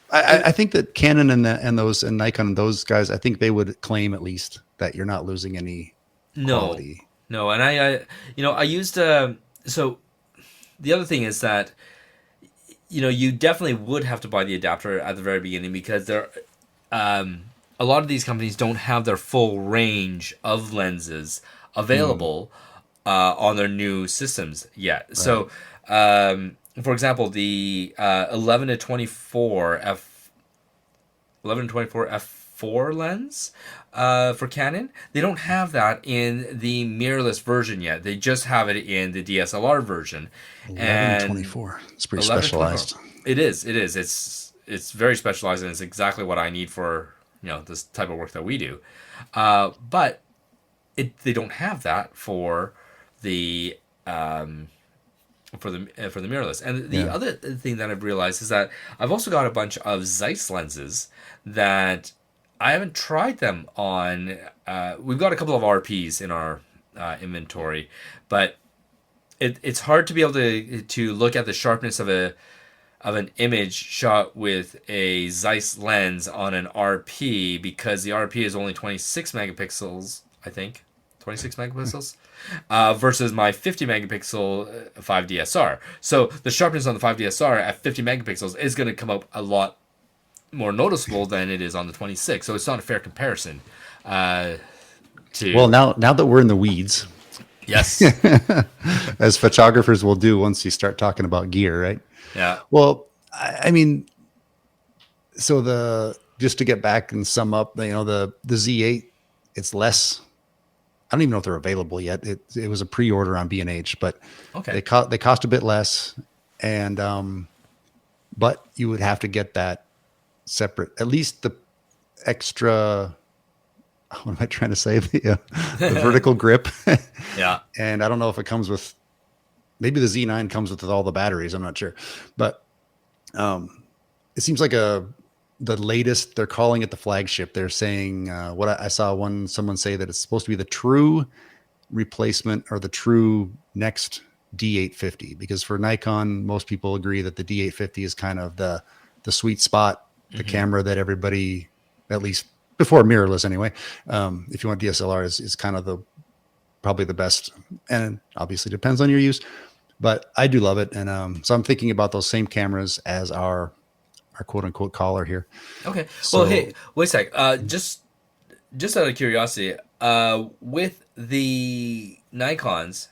I think that Canon and Nikon and those guys, I think they would claim at least that you're not losing any quality. No, and I used so the other thing is that you definitely would have to buy the adapter at the very beginning, because a lot of these companies don't have their full range of lenses available on their new systems yet. Right. So, for example, the 11 to 24 f4 lens for Canon, they don't have that in the mirrorless version yet. They just have it in the DSLR version. 11 to 24. It's pretty specialized. It is. It's very specialized, and it's exactly what I need for this type of work that we do. But they don't have that for the mirrorless. And the other thing that I've realized is that I've also got a bunch of Zeiss lenses that I haven't tried them on. We've got a couple of RPs in our inventory, but it's hard to be able to look at the sharpness of an image shot with a Zeiss lens on an RP, because the RP is only 26 megapixels, I think. 26 megapixels versus my 50 megapixel 5DSR. So the sharpness on the 5DSR at 50 megapixels is going to come up a lot more noticeable than it is on the 26. So it's not a fair comparison. Well, now that we're in the weeds, yes, as photographers will do once you start talking about gear, right? Yeah. Well, I mean, so just to get back and sum up, the Z8, it's less. I don't even know if they're available yet. It was a pre-order on B&H, but they cost a bit less, and but you would have to get that separate, at least the extra. What am I trying to say? The vertical grip. Yeah. And I don't know if it comes with. Maybe the Z9 comes with all the batteries. I'm not sure, but it seems like the latest, they're calling it the flagship. They're saying what I saw someone say that it's supposed to be the true replacement or the true next D850, because for Nikon, most people agree that the D850 is kind of the sweet spot, the camera that everybody, at least before mirrorless anyway, if you want DSLR, is kind of the probably the best, and obviously depends on your use, but I do love it. And so I'm thinking about those same cameras as our quote unquote caller here. Okay. Well, So hey, wait a sec. Just out of curiosity, with the Nikons,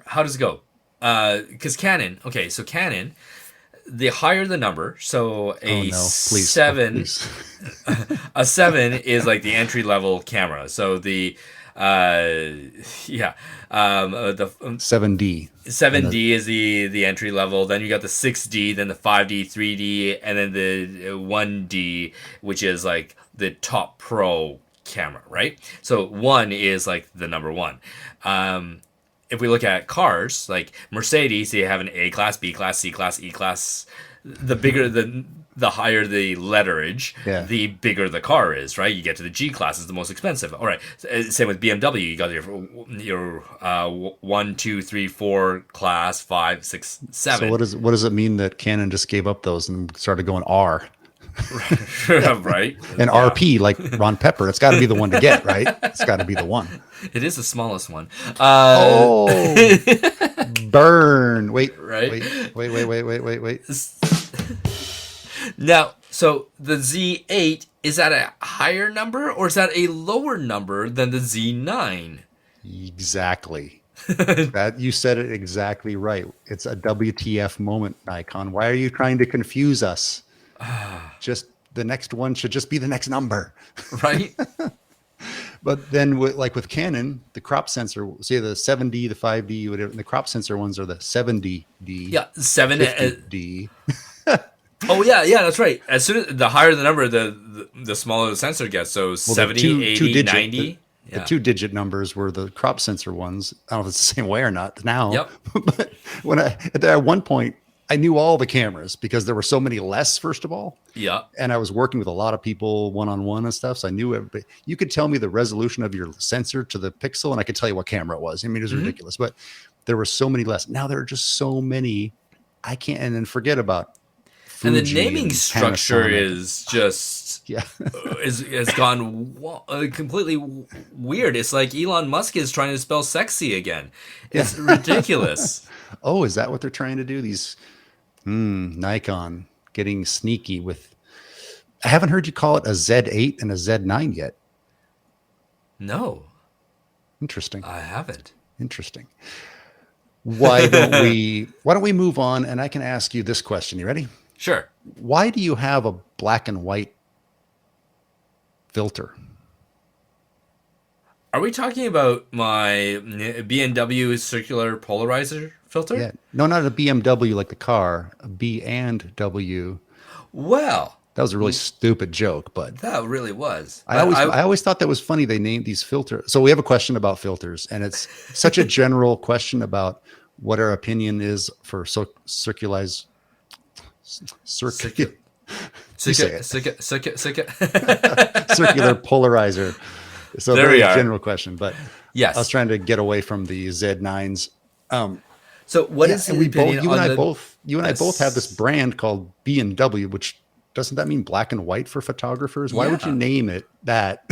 how does it go? Because Canon, okay, so Canon, the higher the number, so oh no, please, please. a 7 is like the entry level camera. So the yeah, the 7D. 7D is the entry level. Then you got the 6D, then the 5D, 3D, and then the 1D, which is like the top pro camera, right? So 1 is like the number 1. If we look at cars, like Mercedes, they have an A class, B class, C class, E class. The bigger the higher the letterage, the bigger the car is, right? You get to the G class, is the most expensive. All right, same with BMW. You got your 1, 2, 3, 4 class, 5, 6, 7. So what does it mean that Canon just gave up those and started going R? Right? And RP, like Ron Pepper. It's got to be the one to get, right? It's got to be the one. It is the smallest one. Burn. Wait, right? Wait. Now, so the Z8, is that a higher number or is that a lower number than the Z9? Exactly. That you said it exactly right. It's a WTF moment, Nikon. Why are you trying to confuse us? Just the next one should just be the next number, right? But then with Canon, the crop sensor, say the 7D, the 5D, whatever, and the crop sensor ones are the 70D. Yeah, 50D. Oh yeah, that's right. As soon as the higher the number, the smaller the sensor gets. So 70, 80, 90. The 2-digit numbers were the crop sensor ones. I don't know if it's the same way or not now. Yep. But at one point, I knew all the cameras because there were so many less, first of all. Yeah. And I was working with a lot of people one-on-one and stuff. So I knew everybody. You could tell me the resolution of your sensor to the pixel, and I could tell you what camera it was. I mean, it was ridiculous. But there were so many less. Now there are just so many. I can't, and then forget about Fuji and the naming structure Panasonic. Is just has gone completely weird. It's like Elon Musk is trying to spell sexy again. It's ridiculous. Oh, is that what they're trying to do? These Nikon getting sneaky with. I haven't heard you call it a Z8 and a Z9 yet. No. Interesting. I haven't. Interesting. Why don't we move on? And I can ask you this question. You ready? Sure. Why do you have a black and white filter? Are we talking about my B&W circular polarizer filter? Yeah. No, not a BMW like the car. A B&W. Well, that was a really stupid joke, but that really was. I always thought that was funny. They named these filters. So we have a question about filters, and it's such a general question about what our opinion is for circular polarizer. So there very we are. General question, but yes, I was trying to get away from the Z9s. So what is and you and I both have this brand called B&W, which doesn't that mean black and white for photographers? Why would you name it that?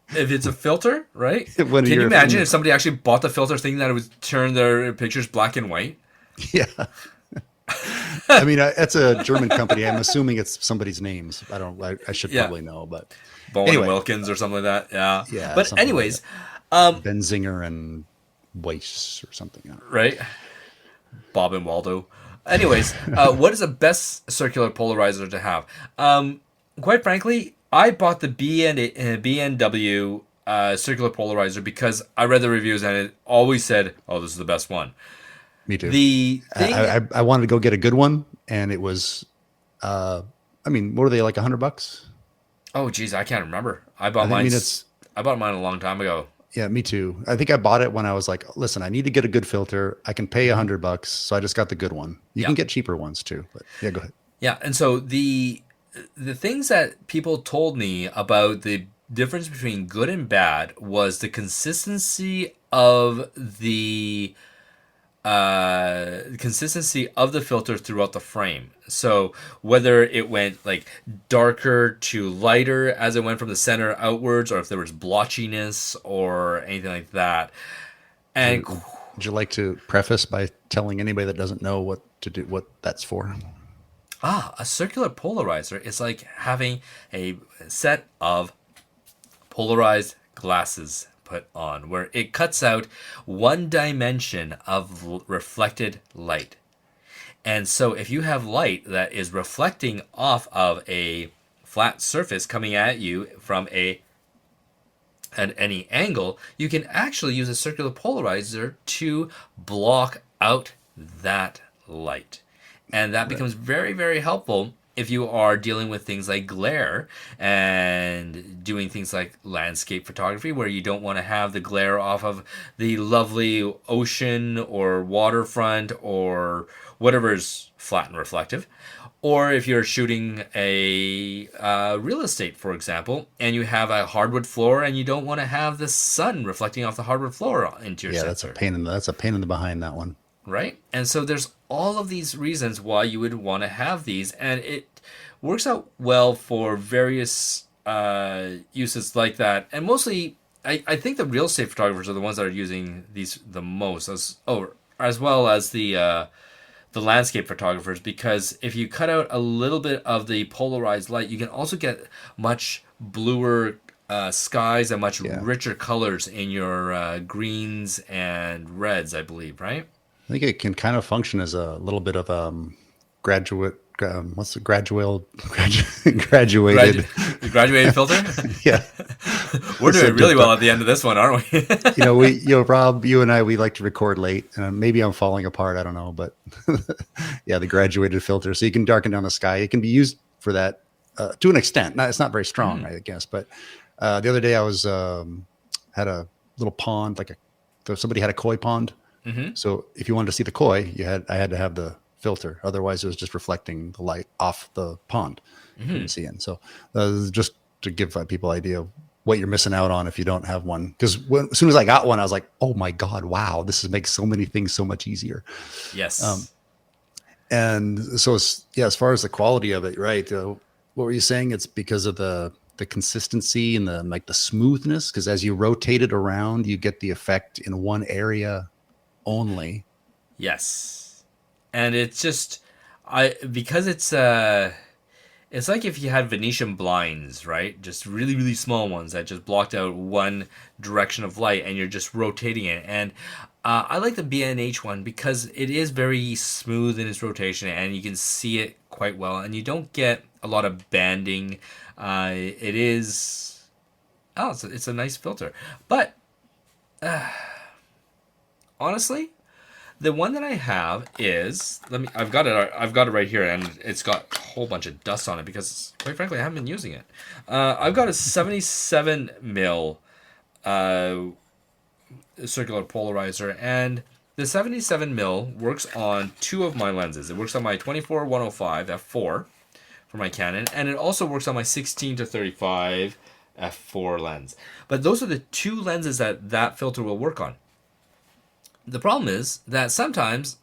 If it's a filter, right? Can you imagine if somebody actually bought the filter thinking that it would turn their pictures black and white? Yeah. I mean, that's a German company. I'm assuming it's somebody's names. I should probably know, but Bowen Wilkins or something like that. Yeah. Yeah. But anyways, Benzinger and Weiss or something. Right. Bob and Waldo. Anyways, what is the best circular polarizer to have? Quite frankly, I bought the B&W circular polarizer because I read the reviews and it always said, "Oh, this is the best one." Me too. The thing I wanted to go get a good one, and it was, I mean, what are they, like $100? Oh, geez, I can't remember. I bought mine a long time ago. Yeah, me too. I think I bought it when I was like, listen, I need to get a good filter. I can pay $100, so I just got the good one. You can get cheaper ones too, but yeah, go ahead. Yeah, and so the things that people told me about the difference between good and bad was the consistency of the consistency of the filter throughout the frame. So whether it went like darker to lighter as it went from the center outwards, or if there was blotchiness or anything like that. And Would you like to preface by telling anybody that doesn't know what to do, what that's for? a circular polarizer is like having a set of polarized glasses put on, where it cuts out one dimension of reflected light. And so if you have light that is reflecting off of a flat surface coming at you from at any angle, you can actually use a circular polarizer to block out that light. And that becomes very, very helpful if you are dealing with things like glare and doing things like landscape photography, where you don't want to have the glare off of the lovely ocean or waterfront or whatever is flat and reflective. Or if you're shooting a real estate, for example, and you have a hardwood floor and you don't want to have the sun reflecting off the hardwood floor into your sensor. That's a pain in the behind, that one. Right? And so there's all of these reasons why you would want to have these, and it works out well for various uses like that. And mostly, I think the real estate photographers are the ones that are using these the most, as well as the landscape photographers, because if you cut out a little bit of the polarized light, you can also get much bluer skies and much richer colors in your greens and reds, I believe, right? I think it can kind of function as a little bit of graduated graduated filter. Yeah, we're doing really well at the end of this one, aren't we? Rob, you and I, we like to record late, and maybe I'm falling apart, I don't know, but yeah, the graduated filter, so you can darken down the sky. It can be used for that to an extent. It's not very strong, I guess, but the other day I was had a little pond, somebody had a koi pond. Mm-hmm. So if you wanted to see the koi, I had to have the filter. Otherwise, it was just reflecting the light off the pond. You couldn't see in. So just to give people an idea of what you're missing out on if you don't have one. Because as soon as I got one, I was like, oh my God, wow, this makes so many things so much easier. Yes. And so, as far as the quality of it, right? What were you saying? It's because of the consistency and the smoothness. Because as you rotate it around, you get the effect in one area only. Yes. And it's just because it's like if you had Venetian blinds, right? Just really, really small ones that just blocked out one direction of light, and you're just rotating it. And I like the B&H one because it is very smooth in its rotation, and you can see it quite well, and you don't get a lot of banding. It is it's a nice filter, but honestly, the one that I have is I've got it right here, and it's got a whole bunch of dust on it because, quite frankly, I haven't been using it. I've got a 77 mil circular polarizer, and the 77 mil works on two of my lenses. It works on my 24-105 f4 for my Canon, and it also works on my 16-35 f4 lens. But those are the two lenses that filter will work on. The problem is that sometimes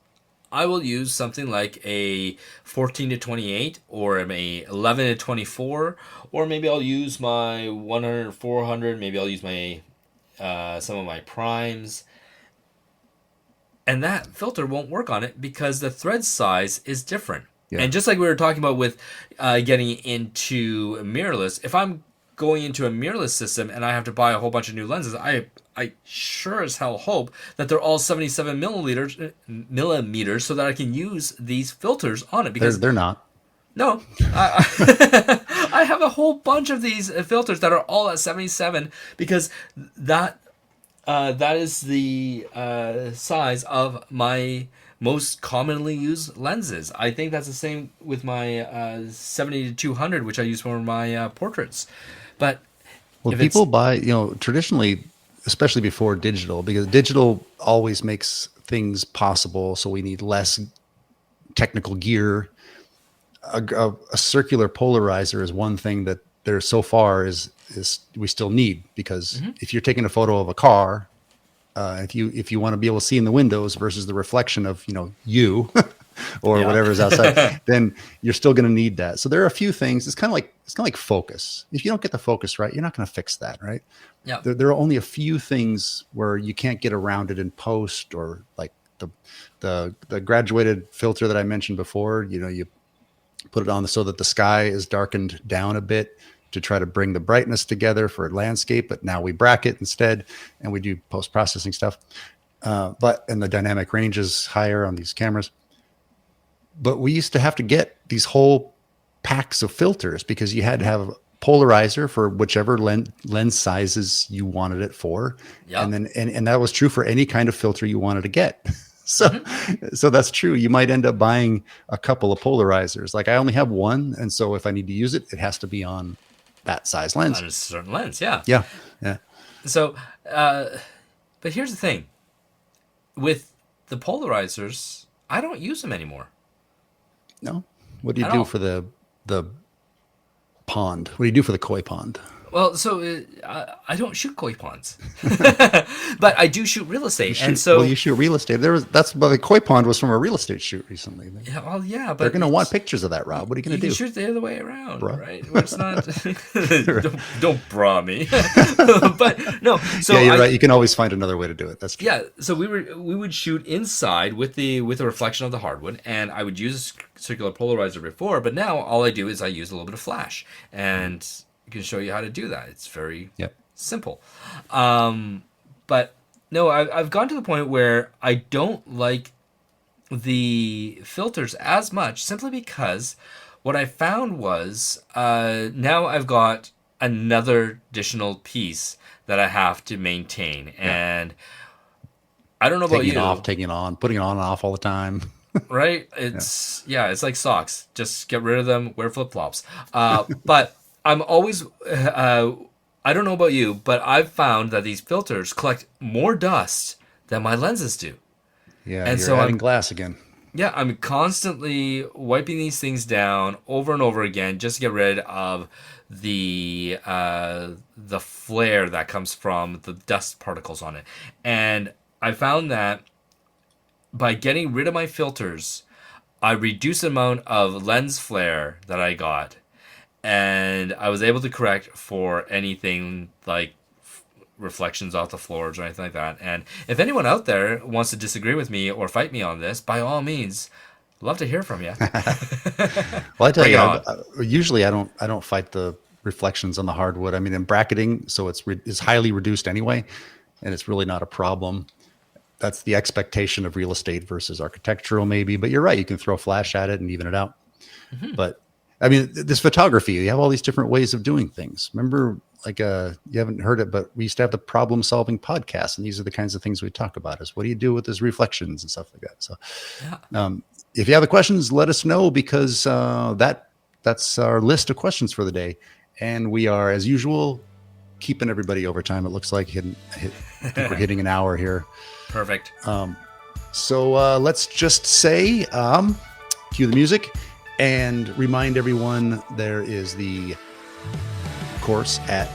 I will use something like a 14-28 or a 11-24, or maybe I'll use my 100-400, maybe I'll use my some of my primes, and that filter won't work on it because the thread size is different. Yeah. And just like we were talking about with getting into mirrorless, if I'm going into a mirrorless system and I have to buy a whole bunch of new lenses, I sure as hell hope that they're all 77 millimeters so that I can use these filters on it, because they're not. No, I have a whole bunch of these filters that are all at 77 because that is the size of my most commonly used lenses. I think that's the same with my 70-200, which I use for my portraits. But people buy, traditionally, especially before digital, because digital always makes things possible, so we need less technical gear. A circular polarizer is one thing that there so far is we still need, because if you're taking a photo of a car if you want to be able to see in the windows versus the reflection of you or whatever's outside, then you're still going to need that. So there are a few things. It's kind of like focus. If you don't get the focus right, you're not going to fix that, right? Yeah. There are only a few things where you can't get around it in post, or like the graduated filter that I mentioned before. You put it on so that the sky is darkened down a bit to try to bring the brightness together for a landscape, but now we bracket instead, and we do post-processing stuff. And the dynamic range is higher on these cameras. But we used to have to get these whole packs of filters because you had to have a polarizer for whichever lens sizes you wanted it for. Yep. And then and that was true for any kind of filter you wanted to get. So that's true. You might end up buying a couple of polarizers. Like I only have one, and so if I need to use it, it has to be on that size lens. On a certain lens, yeah. Yeah. So, but here's the thing. With the polarizers, I don't use them anymore. No? What do you do for the pond? What do you do for the koi pond? Well, so I don't shoot koi ponds, but I do shoot real estate, you shoot real estate. The koi pond was from a real estate shoot recently. Yeah, well, yeah, but they're going to want pictures of that, Rob. What are you going to do? You shoot the other way around, Bruh. right? Where it's not. don't bra me, but no. So yeah, you're right. You can always find another way to do it. That's true. Yeah. So we would shoot inside with the reflection of the hardwood, and I would use a circular polarizer before, but now all I do is I use a little bit of flash and. I can show you how to do that. It's very simple. But no, I've gone to the point where I don't like the filters as much simply because what I found was now I've got another additional piece that I have to maintain. And I don't know about you. Taking it off, taking it on, putting it on and off all the time. Right? It's it's like socks. Just get rid of them, wear flip-flops. But I'm always, I don't know about you, but I've found that these filters collect more dust than my lenses do. Yeah, and so adding glass again. Yeah, I'm constantly wiping these things down over and over again just to get rid of the flare that comes from the dust particles on it. And I found that by getting rid of my filters, I reduce the amount of lens flare that I got. And I was able to correct for anything like reflections off the floors or anything like that. And if anyone out there wants to disagree with me or fight me on this, by all means, love to hear from you. Well, I tell you, usually I don't fight the reflections on the hardwood. I mean, in bracketing, so it's highly reduced anyway, and it's really not a problem. That's the expectation of real estate versus architectural, maybe. But you're right; you can throw flash at it and even it out. Mm-hmm. But I mean, this photography, you have all these different ways of doing things. Remember, like, you haven't heard it, but we used to have the problem-solving podcast, and these are the kinds of things we talk about, is what do you do with these reflections and stuff like that. So if you have the questions, let us know, because that's our list of questions for the day. And we are, as usual, keeping everybody over time. It looks like I think we're hitting an hour here. Perfect. So let's just say, cue the music. And remind everyone there is the course at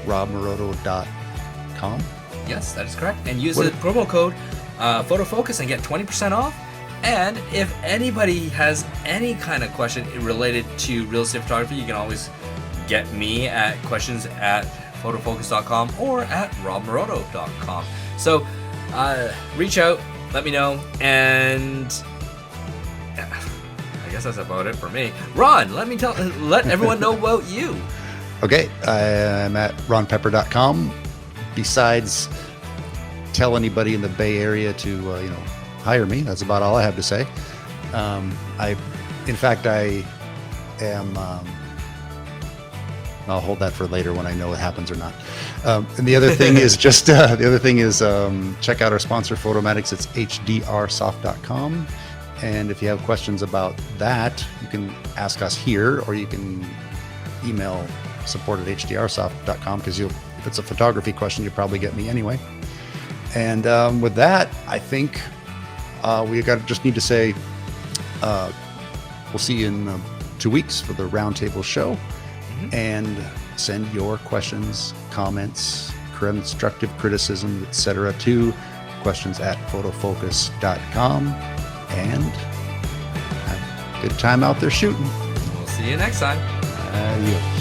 robmoroto.com. Yes, that is correct. And use the promo code Photofocus and get 20% off. And if anybody has any kind of question related to real estate photography, you can always get me at questions@photofocus.com or at robmoroto.com. So reach out, let me know, and I guess that's about it for me. Ron, let everyone know about you. Okay, I'm at ronpepper.com. Besides, tell anybody in the Bay Area to hire me. That's about all I have to say. I am. I'll hold that for later when I know it happens or not. And the other thing is check out our sponsor, Photomatics. It's hdrsoft.com. And if you have questions about that, you can ask us here, or you can email support@hdrsoft.com, because if it's a photography question, you'll probably get me anyway. And with that, I think we just need to say we'll see you in 2 weeks for the roundtable show. Mm-hmm. And send your questions, comments, constructive criticism, etc. to questions at photofocus.com. And have a good time out there shooting. We'll see you next time. You.